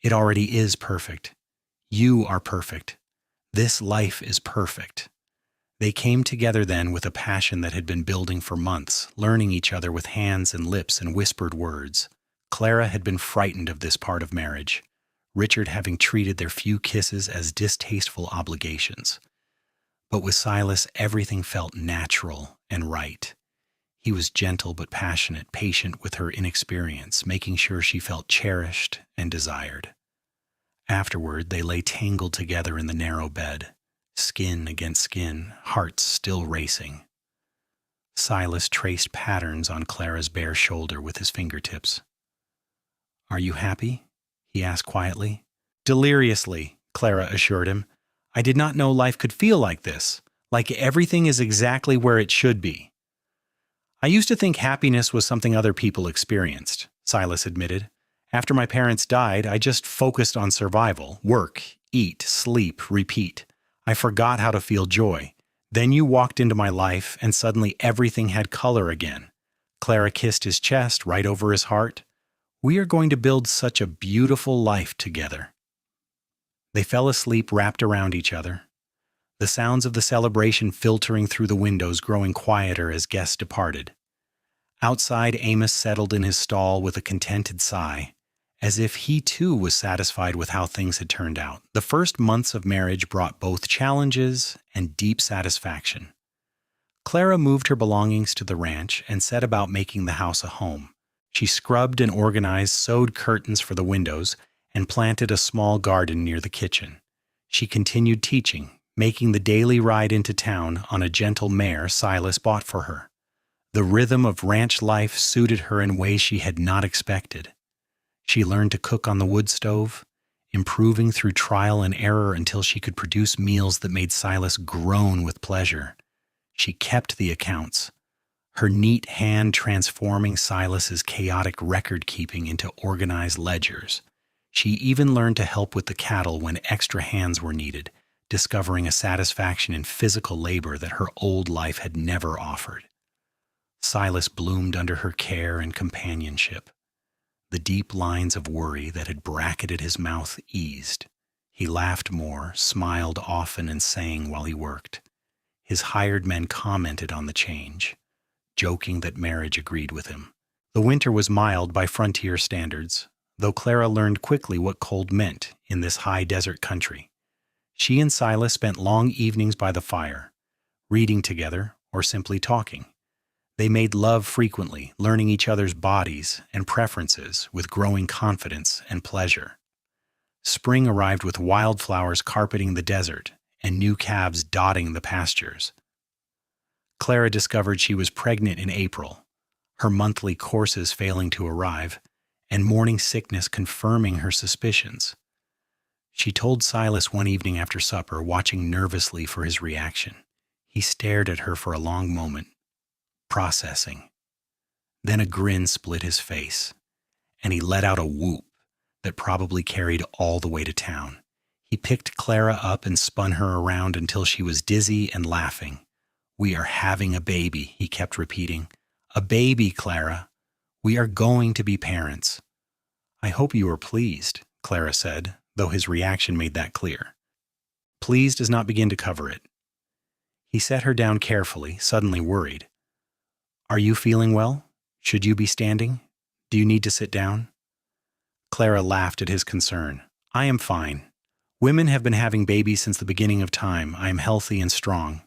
"It already is perfect. You are perfect. This life is perfect." They came together then with a passion that had been building for months, learning each other with hands and lips and whispered words. Clara had been frightened of this part of marriage, Richard having treated their few kisses as distasteful obligations. But with Silas, everything felt natural and right. He was gentle but passionate, patient with her inexperience, making sure she felt cherished and desired. Afterward, they lay tangled together in the narrow bed, skin against skin, hearts still racing. Silas traced patterns on Clara's bare shoulder with his fingertips. "Are you happy?" he asked quietly. "Deliriously," Clara assured him. "I did not know life could feel like this, like everything is exactly where it should be." "I used to think happiness was something other people experienced," Silas admitted. "After my parents died, I just focused on survival, work, eat, sleep, repeat. I forgot how to feel joy. Then you walked into my life, and suddenly everything had color again." Clara kissed his chest right over his heart. "We are going to build such a beautiful life together." They fell asleep wrapped around each other, the sounds of the celebration filtering through the windows, growing quieter as guests departed. Outside, Amos settled in his stall with a contented sigh, as if he too was satisfied with how things had turned out. The first months of marriage brought both challenges and deep satisfaction. Clara moved her belongings to the ranch and set about making the house a home. She scrubbed and organized, sewed curtains for the windows, and planted a small garden near the kitchen. She continued teaching, making the daily ride into town on a gentle mare Silas bought for her. The rhythm of ranch life suited her in ways she had not expected. She learned to cook on the wood stove, improving through trial and error until she could produce meals that made Silas groan with pleasure. She kept the accounts, her neat hand transforming Silas's chaotic record-keeping into organized ledgers. She even learned to help with the cattle when extra hands were needed, discovering a satisfaction in physical labor that her old life had never offered. Silas bloomed under her care and companionship. The deep lines of worry that had bracketed his mouth eased. He laughed more, smiled often, and sang while he worked. His hired men commented on the change, joking that marriage agreed with him. The winter was mild by frontier standards, though Clara learned quickly what cold meant in this high desert country. She and Silas spent long evenings by the fire, reading together or simply talking. They made love frequently, learning each other's bodies and preferences with growing confidence and pleasure. Spring arrived with wildflowers carpeting the desert and new calves dotting the pastures. Clara discovered she was pregnant in April, her monthly courses failing to arrive, and morning sickness confirming her suspicions. She told Silas one evening after supper, watching nervously for his reaction. He stared at her for a long moment, processing. Then a grin split his face, and he let out a whoop that probably carried all the way to town. He picked Clara up and spun her around until she was dizzy and laughing. "We are having a baby," he kept repeating. "A baby, Clara. We are going to be parents." "I hope you are pleased," Clara said, though his reaction made that clear. Pleased does not begin to cover it. He set her down carefully, suddenly worried. "Are you feeling well? Should you be standing? Do you need to sit down?" Clara laughed at his concern. "I am fine. Women have been having babies since the beginning of time. I am healthy and strong,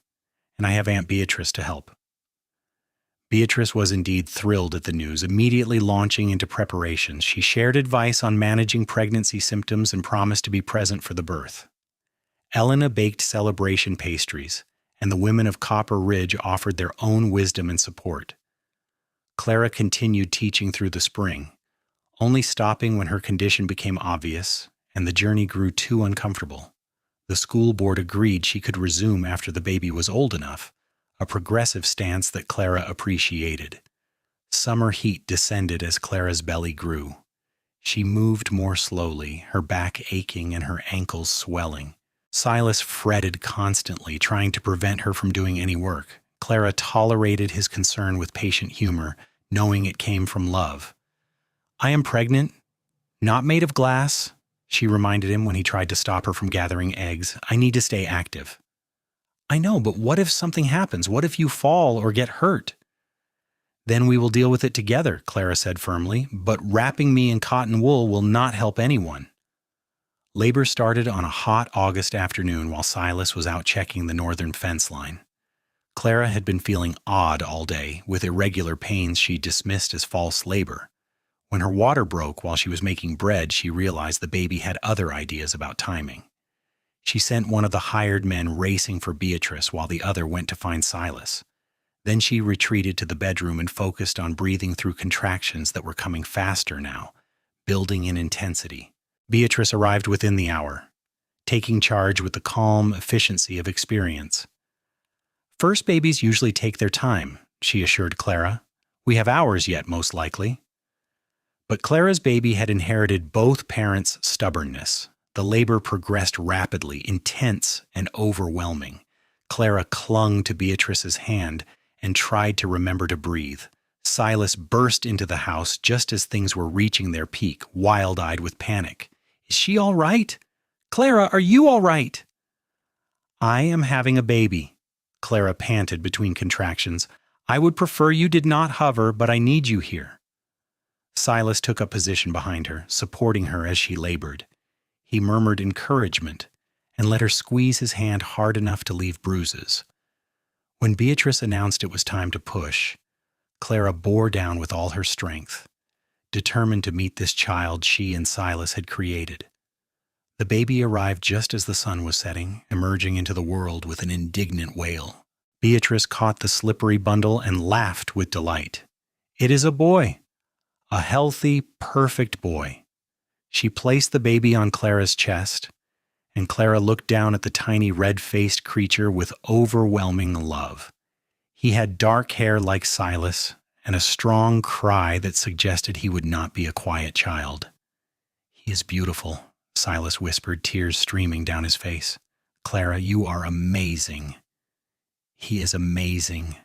and I have Aunt Beatrice to help." Beatrice was indeed thrilled at the news, immediately launching into preparations. She shared advice on managing pregnancy symptoms and promised to be present for the birth. Elena baked celebration pastries, and the women of Copper Ridge offered their own wisdom and support. Clara continued teaching through the spring, only stopping when her condition became obvious and the journey grew too uncomfortable. The school board agreed she could resume after the baby was old enough, a progressive stance that Clara appreciated. Summer heat descended as Clara's belly grew. She moved more slowly, her back aching and her ankles swelling. Silas fretted constantly, trying to prevent her from doing any work. Clara tolerated his concern with patient humor, knowing it came from love. "I am pregnant, not made of glass," she reminded him when he tried to stop her from gathering eggs. "I need to stay active." "I know, but what if something happens? What if you fall or get hurt?" "Then we will deal with it together," Clara said firmly, "but wrapping me in cotton wool will not help anyone." Labor started on a hot August afternoon while Silas was out checking the northern fence line. Clara had been feeling odd all day, with irregular pains she dismissed as false labor. When her water broke while she was making bread, she realized the baby had other ideas about timing. She sent one of the hired men racing for Beatrice while the other went to find Silas. Then she retreated to the bedroom and focused on breathing through contractions that were coming faster now, building in intensity. Beatrice arrived within the hour, taking charge with the calm efficiency of experience. "First babies usually take their time," she assured Clara. "We have hours yet, most likely." But Clara's baby had inherited both parents' stubbornness. The labor progressed rapidly, intense and overwhelming. Clara clung to Beatrice's hand and tried to remember to breathe. Silas burst into the house just as things were reaching their peak, wild-eyed with panic. "Is she all right? Clara, are you all right?" "I am having a baby," Clara panted between contractions. "I would prefer you did not hover, but I need you here." Silas took up position behind her, supporting her as she labored. He murmured encouragement and let her squeeze his hand hard enough to leave bruises. When Beatrice announced it was time to push, Clara bore down with all her strength, determined to meet this child she and Silas had created. The baby arrived just as the sun was setting, emerging into the world with an indignant wail. Beatrice caught the slippery bundle and laughed with delight. "It is a boy, a healthy, perfect boy." She placed the baby on Clara's chest, and Clara looked down at the tiny red-faced creature with overwhelming love. He had dark hair like Silas, and a strong cry that suggested he would not be a quiet child. "He is beautiful," Silas whispered, tears streaming down his face. "Clara, you are amazing." "He is amazing.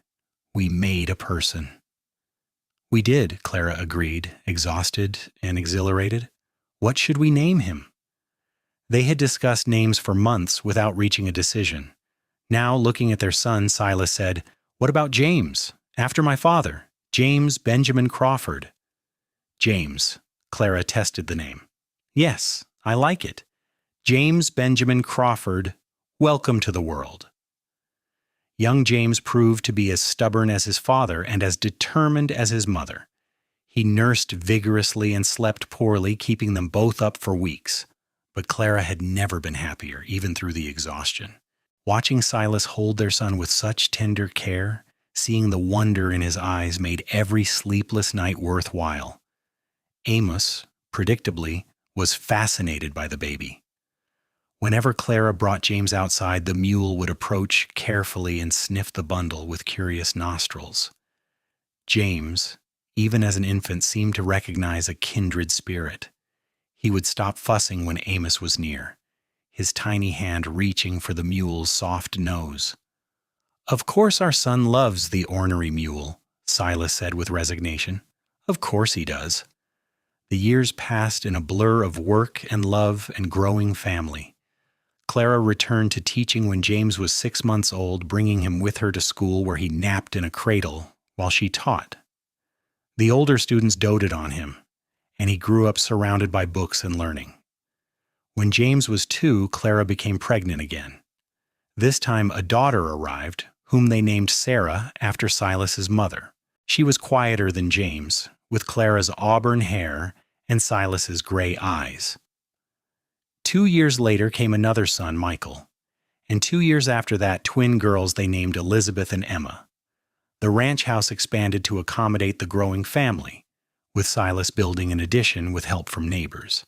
We made a person." "We did," Clara agreed, exhausted and exhilarated. "What should we name him?" They had discussed names for months without reaching a decision. Now, looking at their son, Silas said, "What about James? After my father, James Benjamin Crawford." "James." Clara tested the name. "Yes, I like it. James Benjamin Crawford, welcome to the world." Young James proved to be as stubborn as his father and as determined as his mother. He nursed vigorously and slept poorly, keeping them both up for weeks. But Clara had never been happier, even through the exhaustion. Watching Silas hold their son with such tender care, seeing the wonder in his eyes made every sleepless night worthwhile. Amos, predictably, was fascinated by the baby. Whenever Clara brought James outside, the mule would approach carefully and sniff the bundle with curious nostrils. James, even as an infant, seemed to recognize a kindred spirit. He would stop fussing when Amos was near, his tiny hand reaching for the mule's soft nose. "Of course our son loves the Ornery Mule," Silas said with resignation. "Of course he does." The years passed in a blur of work and love and growing family. Clara returned to teaching when James was 6 months old, bringing him with her to school where he napped in a cradle while she taught. The older students doted on him, and he grew up surrounded by books and learning. When James was 2, Clara became pregnant again. This time a daughter arrived, whom they named Sarah after Silas's mother. She was quieter than James, with Clara's auburn hair and Silas's gray eyes. 2 years later came another son, Michael, And 2 years after that, twin girls they named Elizabeth and Emma. The ranch house expanded to accommodate the growing family, with Silas building an addition with help from neighbors.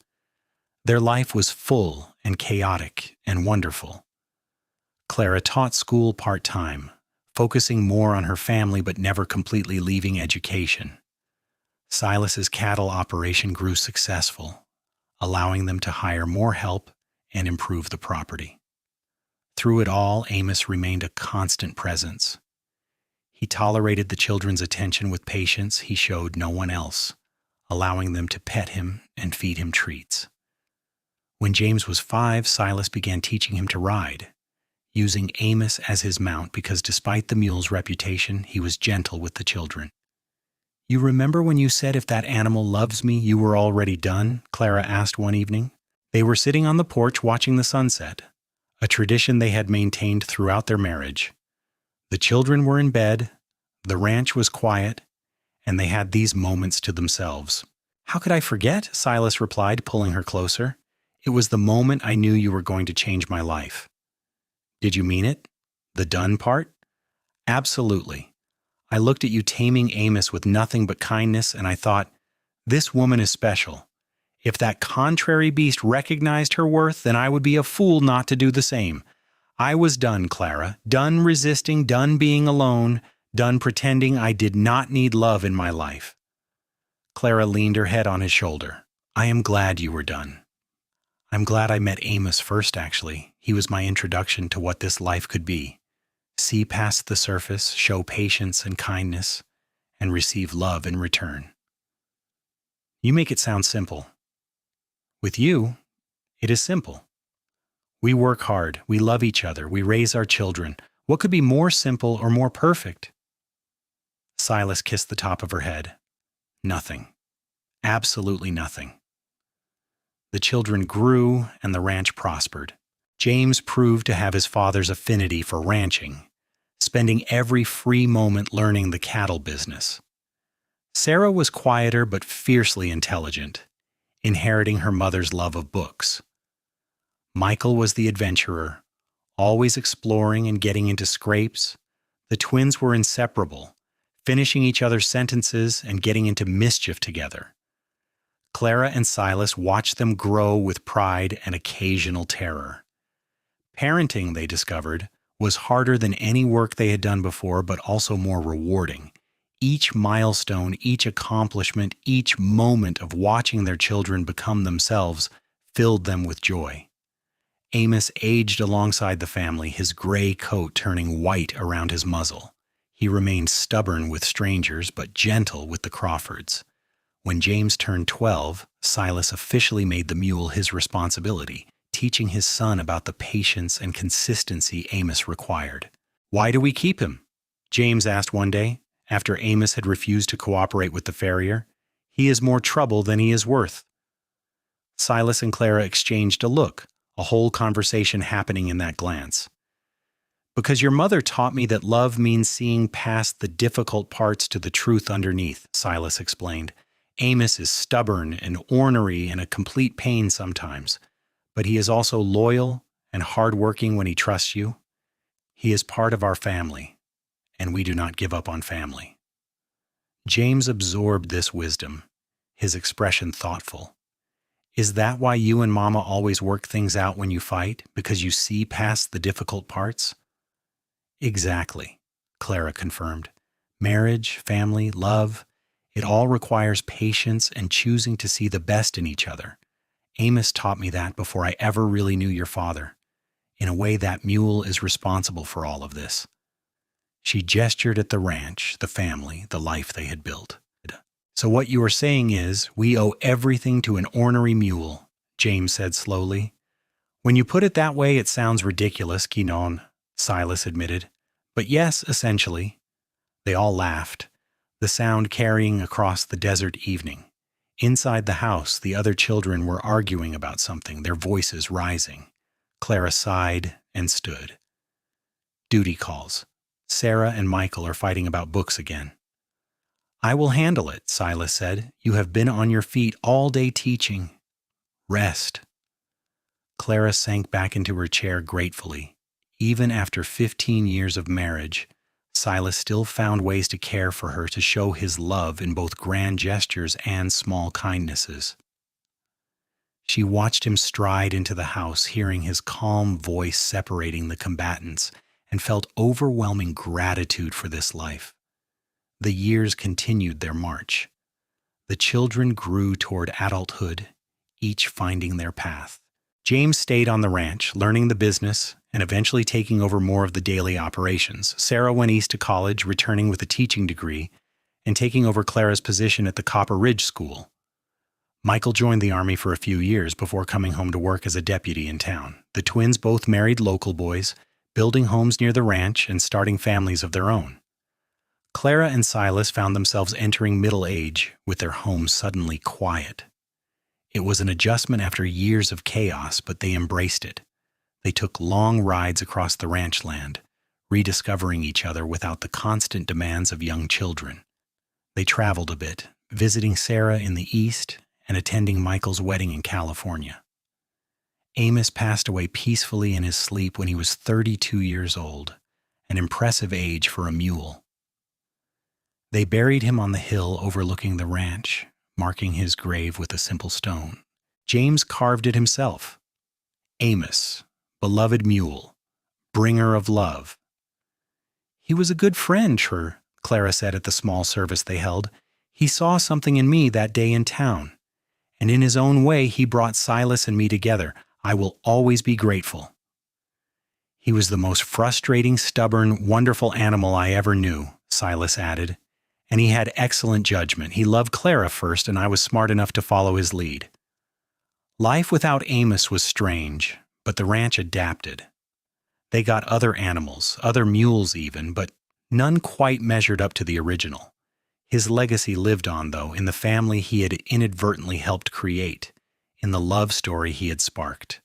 Their life was full and chaotic and wonderful. Clara taught school part-time, focusing more on her family but never completely leaving education. Silas's cattle operation grew successful, allowing them to hire more help and improve the property. Through it all, Amos remained a constant presence. He tolerated the children's attention with patience he showed no one else, allowing them to pet him and feed him treats. When James was 5, Silas began teaching him to ride, using Amos as his mount because despite the mule's reputation, he was gentle with the children. "You remember when you said if that animal loves me, you were already done?" Clara asked one evening. They were sitting on the porch watching the sunset, a tradition they had maintained throughout their marriage. The children were in bed, the ranch was quiet, and they had these moments to themselves. "How could I forget?" Silas replied, pulling her closer. "It was the moment I knew you were going to change my life." "Did you mean it? The done part?" "Absolutely. I looked at you taming Amos with nothing but kindness, and I thought, this woman is special. If that contrary beast recognized her worth, then I would be a fool not to do the same. I was done, Clara, done resisting, done being alone, done pretending I did not need love in my life." Clara leaned her head on his shoulder. "I am glad you were done. I'm glad I met Amos first, actually. He was my introduction to what this life could be. See past the surface, show patience and kindness, and receive love in return." "You make it sound simple." "With you, it is simple. We work hard, we love each other, we raise our children. What could be more simple or more perfect?" Silas kissed the top of her head. "Nothing. Absolutely nothing." The children grew and the ranch prospered. James proved to have his father's affinity for ranching, spending every free moment learning the cattle business. Sarah was quieter but fiercely intelligent, inheriting her mother's love of books. Michael was the adventurer, always exploring and getting into scrapes. The twins were inseparable, finishing each other's sentences and getting into mischief together. Clara and Silas watched them grow with pride and occasional terror. Parenting, they discovered, was harder than any work they had done before, but also more rewarding. Each milestone, each accomplishment, each moment of watching their children become themselves filled them with joy. Amos aged alongside the family, his gray coat turning white around his muzzle. He remained stubborn with strangers, but gentle with the Crawfords. When James turned 12, Silas officially made the mule his responsibility, teaching his son about the patience and consistency Amos required. "Why do we keep him?" James asked one day, after Amos had refused to cooperate with the farrier. "He is more trouble than he is worth." Silas and Clara exchanged a look, a whole conversation happening in that glance. "Because your mother taught me that love means seeing past the difficult parts to the truth underneath," Silas explained. "Amos is stubborn and ornery and a complete pain sometimes, but he is also loyal and hardworking when he trusts you. He is part of our family, and we do not give up on family." James absorbed this wisdom, his expression thoughtful. "Is that why you and Mama always work things out when you fight, because you see past the difficult parts?" "Exactly," Clara confirmed. "Marriage, family, love, it all requires patience and choosing to see the best in each other. Amos taught me that before I ever really knew your father. In a way, that mule is responsible for all of this." She gestured at the ranch, the family, the life they had built. "So what you are saying is, we owe everything to an ornery mule," James said slowly. "When you put it that way, it sounds ridiculous, Kinon," Silas admitted. "But yes, essentially." They all laughed, the sound carrying across the desert evening. Inside the house, the other children were arguing about something, their voices rising. Clara sighed and stood. "Duty calls. Sarah and Michael are fighting about books again." "I will handle it," Silas said. "You have been on your feet all day teaching. Rest." Clara sank back into her chair gratefully. Even after 15 years of marriage, Silas still found ways to care for her, to show his love in both grand gestures and small kindnesses. She watched him stride into the house, hearing his calm voice separating the combatants, and felt overwhelming gratitude for this life. The years continued their march. The children grew toward adulthood, each finding their path. James stayed on the ranch, learning the business and eventually taking over more of the daily operations. Sarah went east to college, returning with a teaching degree and taking over Clara's position at the Copper Ridge School. Michael joined the Army for a few years before coming home to work as a deputy in town. The twins both married local boys, building homes near the ranch and starting families of their own. Clara and Silas found themselves entering middle age with their home suddenly quiet. It was an adjustment after years of chaos, but they embraced it. They took long rides across the ranch land, rediscovering each other without the constant demands of young children. They traveled a bit, visiting Sarah in the east and attending Michael's wedding in California. Amos passed away peacefully in his sleep when he was 32 years old, an impressive age for a mule. They buried him on the hill overlooking the ranch, marking his grave with a simple stone. James carved it himself. Amos, beloved mule, bringer of love. He was a good friend, Clara said at the small service they held. He saw something in me that day in town, and in his own way he brought Silas and me together. I will always be grateful. He was the most frustrating, stubborn, wonderful animal I ever knew, Silas added, and he had excellent judgment. He loved Clara first, and I was smart enough to follow his lead. Life without Amos was strange, but the ranch adapted. They got other animals, other mules even, but none quite measured up to the original. His legacy lived on, though, in the family he had inadvertently helped create, in the love story he had sparked.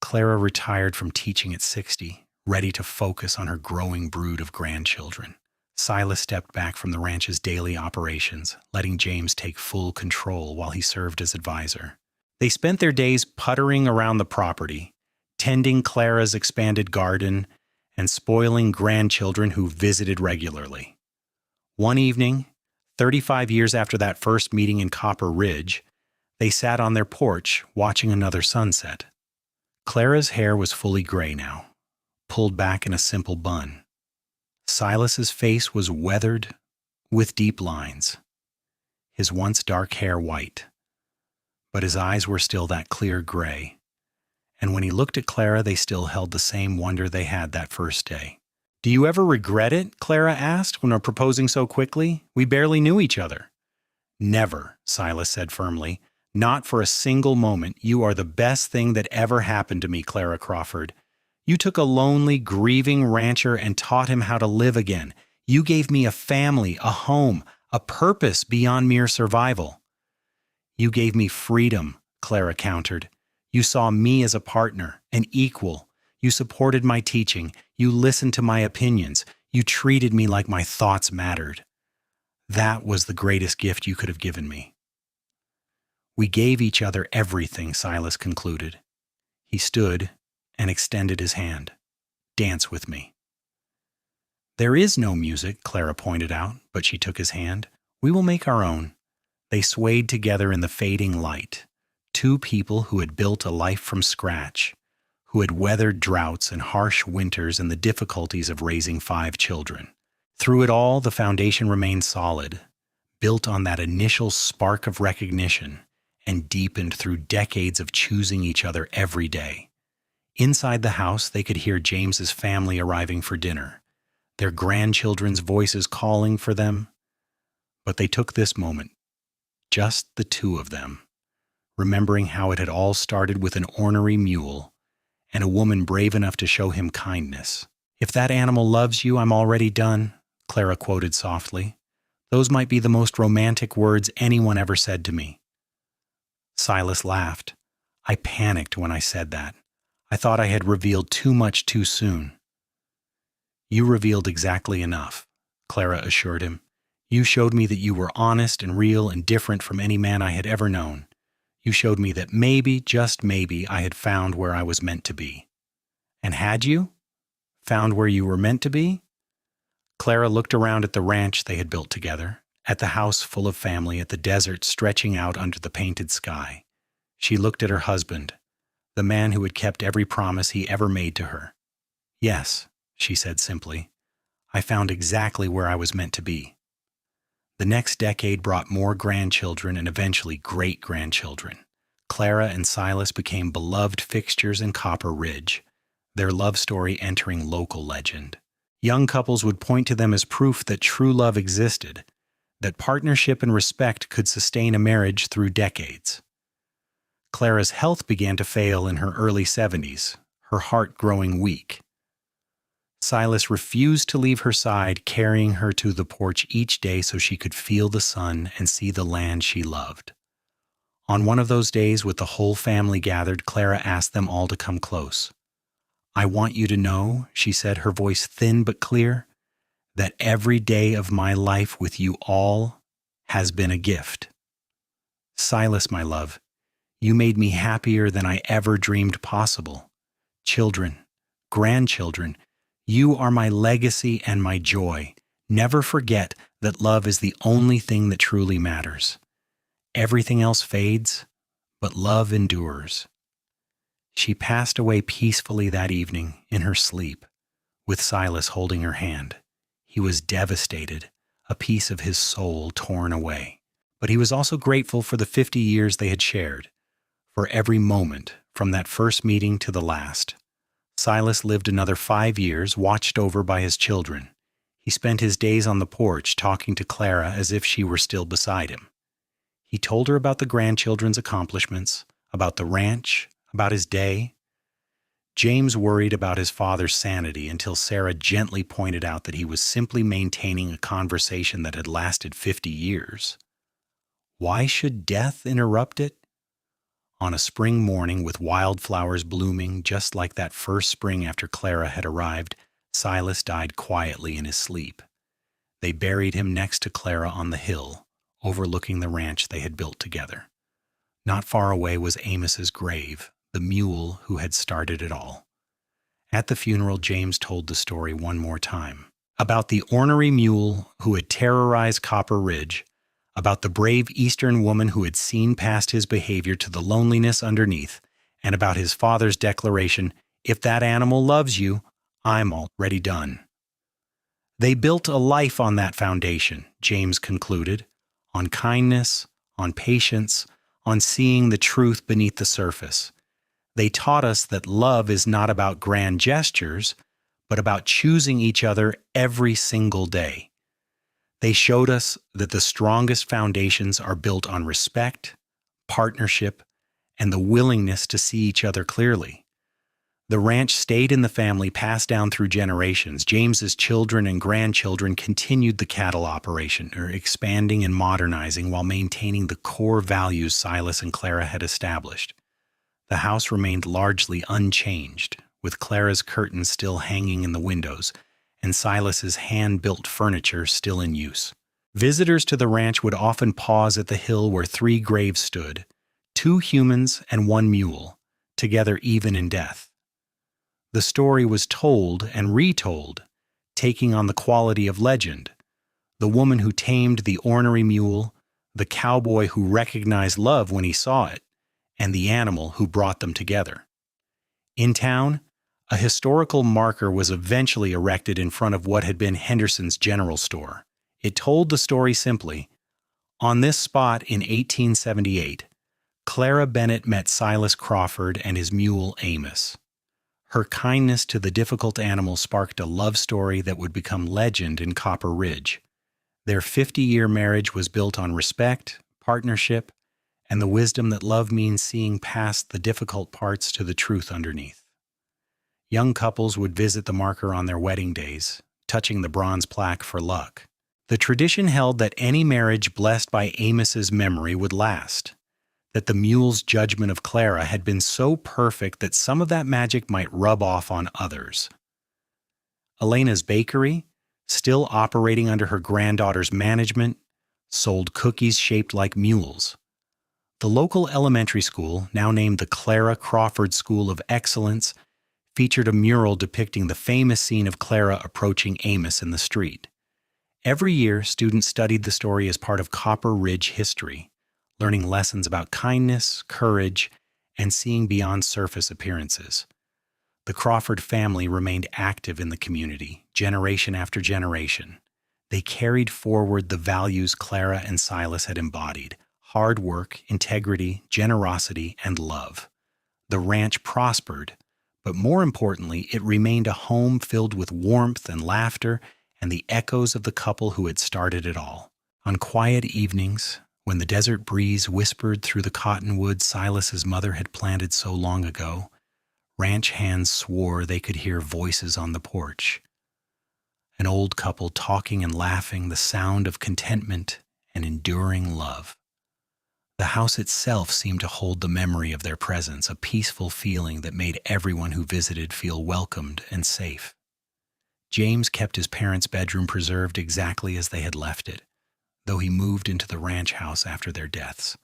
Clara retired from teaching at 60, ready to focus on her growing brood of grandchildren. Silas stepped back from the ranch's daily operations, letting James take full control while he served as advisor. They spent their days puttering around the property, tending Clara's expanded garden, and spoiling grandchildren who visited regularly. One evening, 35 years after that first meeting in Copper Ridge, they sat on their porch watching another sunset. Clara's hair was fully gray now, pulled back in a simple bun. Silas's face was weathered with deep lines, his once dark hair white, but his eyes were still that clear gray. And when he looked at Clara, they still held the same wonder they had that first day. "Do you ever regret it?" Clara asked, "when proposing so quickly? We barely knew each other." "Never," Silas said firmly. "Not for a single moment. You are the best thing that ever happened to me, Clara Crawford. You took a lonely, grieving rancher and taught him how to live again. You gave me a family, a home, a purpose beyond mere survival." "You gave me freedom," Clara countered. "You saw me as a partner, an equal. You supported my teaching. You listened to my opinions. You treated me like my thoughts mattered. That was the greatest gift you could have given me." "We gave each other everything," Silas concluded. He stood and extended his hand. "Dance with me." "There is no music," Clara pointed out, but she took his hand. "We will make our own." They swayed together in the fading light, two people who had built a life from scratch, who had weathered droughts and harsh winters and the difficulties of raising 5 children. Through it all, the foundation remained solid, built on that initial spark of recognition and deepened through decades of choosing each other every day. Inside the house, they could hear James's family arriving for dinner, their grandchildren's voices calling for them. But they took this moment, just the two of them, remembering how it had all started with an ornery mule and a woman brave enough to show him kindness. "If that animal loves you, I'm already done," Clara quoted softly. "Those might be the most romantic words anyone ever said to me." Silas laughed. "I panicked when I said that. I thought I had revealed too much too soon." "You revealed exactly enough," Clara assured him. "You showed me that you were honest and real and different from any man I had ever known. You showed me that maybe, just maybe, I had found where I was meant to be." "And had you?" Found where you were meant to be? Clara looked around at the ranch they had built together, at the house full of family, at the desert stretching out under the painted sky. She looked at her husband, the man who had kept every promise he ever made to her. Yes, she said simply, I found exactly where I was meant to be. The next decade brought more grandchildren and eventually great-grandchildren. Clara and Silas became beloved fixtures in Copper Ridge, their love story entering local legend. Young couples would point to them as proof that true love existed, that partnership and respect could sustain a marriage through decades. Clara's health began to fail in her early 70s, her heart growing weak. Silas refused to leave her side, carrying her to the porch each day so she could feel the sun and see the land she loved. On one of those days, with the whole family gathered, Clara asked them all to come close. I want you to know, she said, her voice thin but clear, that every day of my life with you all has been a gift. Silas, my love, you made me happier than I ever dreamed possible. Children, grandchildren, you are my legacy and my joy. Never forget that love is the only thing that truly matters. Everything else fades, but love endures. She passed away peacefully that evening in her sleep, with Silas holding her hand. He was devastated, a piece of his soul torn away. But he was also grateful for the 50 years they had shared, for every moment from that first meeting to the last. Silas lived another 5 years, watched over by his children. He spent his days on the porch talking to Clara as if she were still beside him. He told her about the grandchildren's accomplishments, about the ranch, about his day. James worried about his father's sanity until Sarah gently pointed out that he was simply maintaining a conversation that had lasted 50 years. Why should death interrupt it? On a spring morning with wildflowers blooming just like that first spring after Clara had arrived, Silas died quietly in his sleep. They buried him next to Clara on the hill, overlooking the ranch they had built together. Not far away was Amos's grave, the mule who had started it all. At the funeral, James told the story one more time, about the ornery mule who had terrorized Copper Ridge, about the brave Eastern woman who had seen past his behavior to the loneliness underneath, and about his father's declaration, if that animal loves you, I'm already done. They built a life on that foundation, James concluded, on kindness, on patience, on seeing the truth beneath the surface. They taught us that love is not about grand gestures, but about choosing each other every single day. They showed us that the strongest foundations are built on respect, partnership, and the willingness to see each other clearly. The ranch stayed in the family, passed down through generations. James's children and grandchildren continued the cattle operation, expanding and modernizing while maintaining the core values Silas and Clara had established. The house remained largely unchanged, with Clara's curtains still hanging in the windows, and Silas's hand-built furniture still in use. Visitors to the ranch would often pause at the hill where 3 graves stood, 2 humans and 1 mule, together even in death. The story was told and retold, taking on the quality of legend. The woman who tamed the ornery mule, the cowboy who recognized love when he saw it, and the animal who brought them together. In town, a historical marker was eventually erected in front of what had been Henderson's General Store. It told the story simply, on this spot in 1878, Clara Bennett met Silas Crawford and his mule Amos. Her kindness to the difficult animal sparked a love story that would become legend in Copper Ridge. Their 50-year marriage was built on respect, partnership, and the wisdom that love means seeing past the difficult parts to the truth underneath. Young couples would visit the marker on their wedding days, touching the bronze plaque for luck. The tradition held that any marriage blessed by Amos's memory would last, that the mule's judgment of Clara had been so perfect that some of that magic might rub off on others. Elena's bakery, still operating under her granddaughter's management, sold cookies shaped like mules. The local elementary school, now named the Clara Crawford School of Excellence, featured a mural depicting the famous scene of Clara approaching Amos in the street. Every year, students studied the story as part of Copper Ridge history, learning lessons about kindness, courage, and seeing beyond surface appearances. The Crawford family remained active in the community, generation after generation. They carried forward the values Clara and Silas had embodied: hard work, integrity, generosity, and love. The ranch prospered, but more importantly, it remained a home filled with warmth and laughter and the echoes of the couple who had started it all. On quiet evenings, when the desert breeze whispered through the cottonwoods Silas's mother had planted so long ago, ranch hands swore they could hear voices on the porch. An old couple talking and laughing, the sound of contentment and enduring love. The house itself seemed to hold the memory of their presence, a peaceful feeling that made everyone who visited feel welcomed and safe. James kept his parents' bedroom preserved exactly as they had left it, though he moved into the ranch house after their deaths.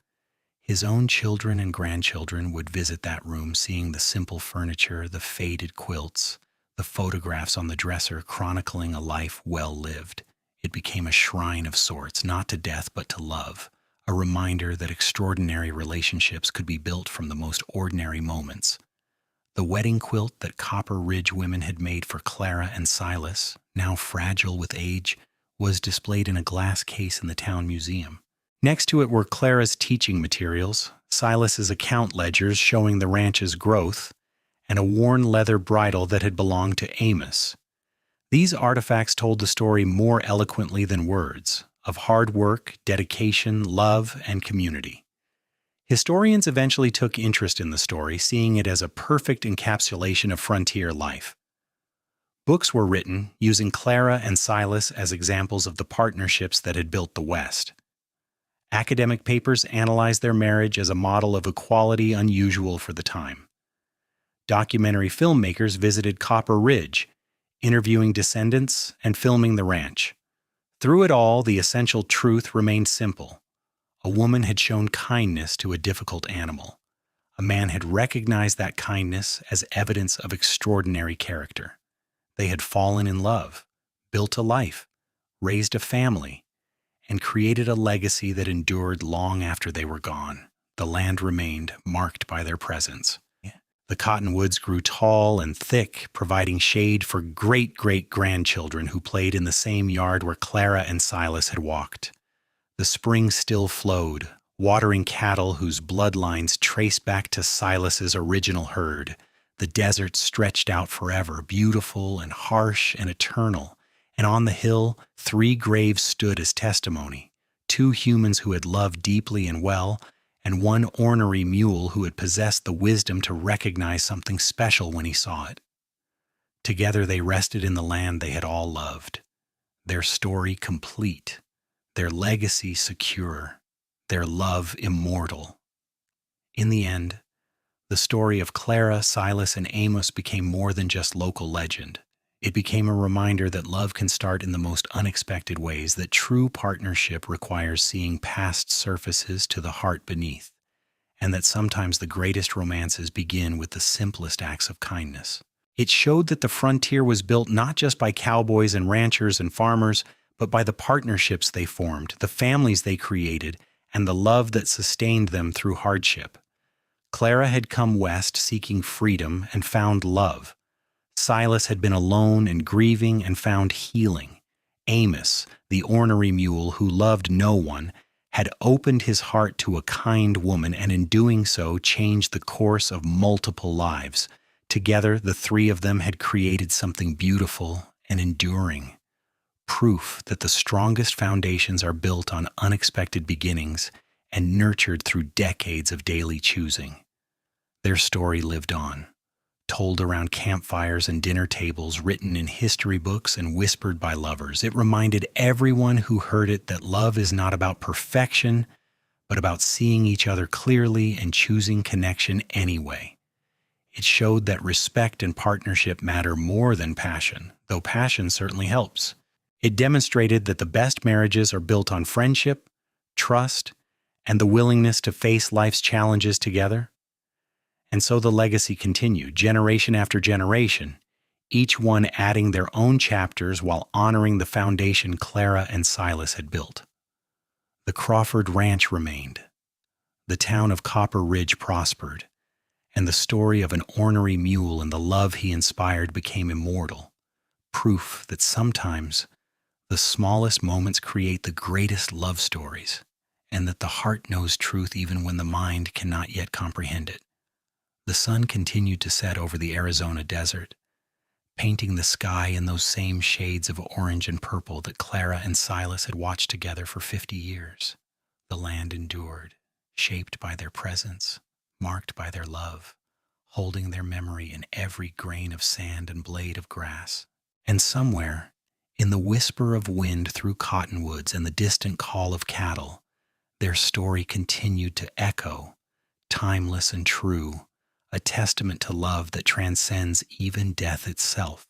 His own children and grandchildren would visit that room, seeing the simple furniture, the faded quilts, the photographs on the dresser chronicling a life well lived. It became a shrine of sorts, not to death but to love, a reminder that extraordinary relationships could be built from the most ordinary moments. The wedding quilt that Copper Ridge women had made for Clara and Silas, now fragile with age, was displayed in a glass case in the town museum. Next to it were Clara's teaching materials, Silas's account ledgers showing the ranch's growth, and a worn leather bridle that had belonged to Amos. These artifacts told the story more eloquently than words, of hard work, dedication, love, and community. Historians eventually took interest in the story, seeing it as a perfect encapsulation of frontier life. Books were written using Clara and Silas as examples of the partnerships that had built the West. Academic papers analyzed their marriage as a model of equality unusual for the time. Documentary filmmakers visited Copper Ridge, interviewing descendants and filming the ranch. Through it all, the essential truth remained simple. A woman had shown kindness to a difficult animal. A man had recognized that kindness as evidence of extraordinary character. They had fallen in love, built a life, raised a family, and created a legacy that endured long after they were gone. The land remained marked by their presence. The cottonwoods grew tall and thick, providing shade for great-great-grandchildren who played in the same yard where Clara and Silas had walked. The spring still flowed, watering cattle whose bloodlines traced back to Silas's original herd. The desert stretched out forever, beautiful and harsh and eternal. And on the hill, 3 graves stood as testimony: 2 humans who had loved deeply and well, and 1 ornery mule who had possessed the wisdom to recognize something special when he saw it. Together they rested in the land they had all loved, their story complete, their legacy secure, their love immortal. In the end, the story of Clara, Silas, and Amos became more than just local legend. It became a reminder that love can start in the most unexpected ways, that true partnership requires seeing past surfaces to the heart beneath, and that sometimes the greatest romances begin with the simplest acts of kindness. It showed that the frontier was built not just by cowboys and ranchers and farmers, but by the partnerships they formed, the families they created, and the love that sustained them through hardship. Clara had come west seeking freedom and found love. Silas had been alone and grieving and found healing. Amos, the ornery mule who loved no one, had opened his heart to a kind woman, and in doing so changed the course of multiple lives. Together, the 3 of them had created something beautiful and enduring. Proof that the strongest foundations are built on unexpected beginnings and nurtured through decades of daily choosing. Their story lived on, told around campfires and dinner tables, written in history books and whispered by lovers. It reminded everyone who heard it that love is not about perfection, but about seeing each other clearly and choosing connection anyway. It showed that respect and partnership matter more than passion, though passion certainly helps. It demonstrated that the best marriages are built on friendship, trust, and the willingness to face life's challenges together. And so the legacy continued, generation after generation, each one adding their own chapters while honoring the foundation Clara and Silas had built. The Crawford Ranch remained. The town of Copper Ridge prospered, and the story of an ornery mule and the love he inspired became immortal, proof that sometimes the smallest moments create the greatest love stories, and that the heart knows truth even when the mind cannot yet comprehend it. The sun continued to set over the Arizona desert, painting the sky in those same shades of orange and purple that Clara and Silas had watched together for 50 years. The land endured, shaped by their presence, marked by their love, holding their memory in every grain of sand and blade of grass. And somewhere, in the whisper of wind through cottonwoods and the distant call of cattle, their story continued to echo, timeless and true, a testament to love that transcends even death itself.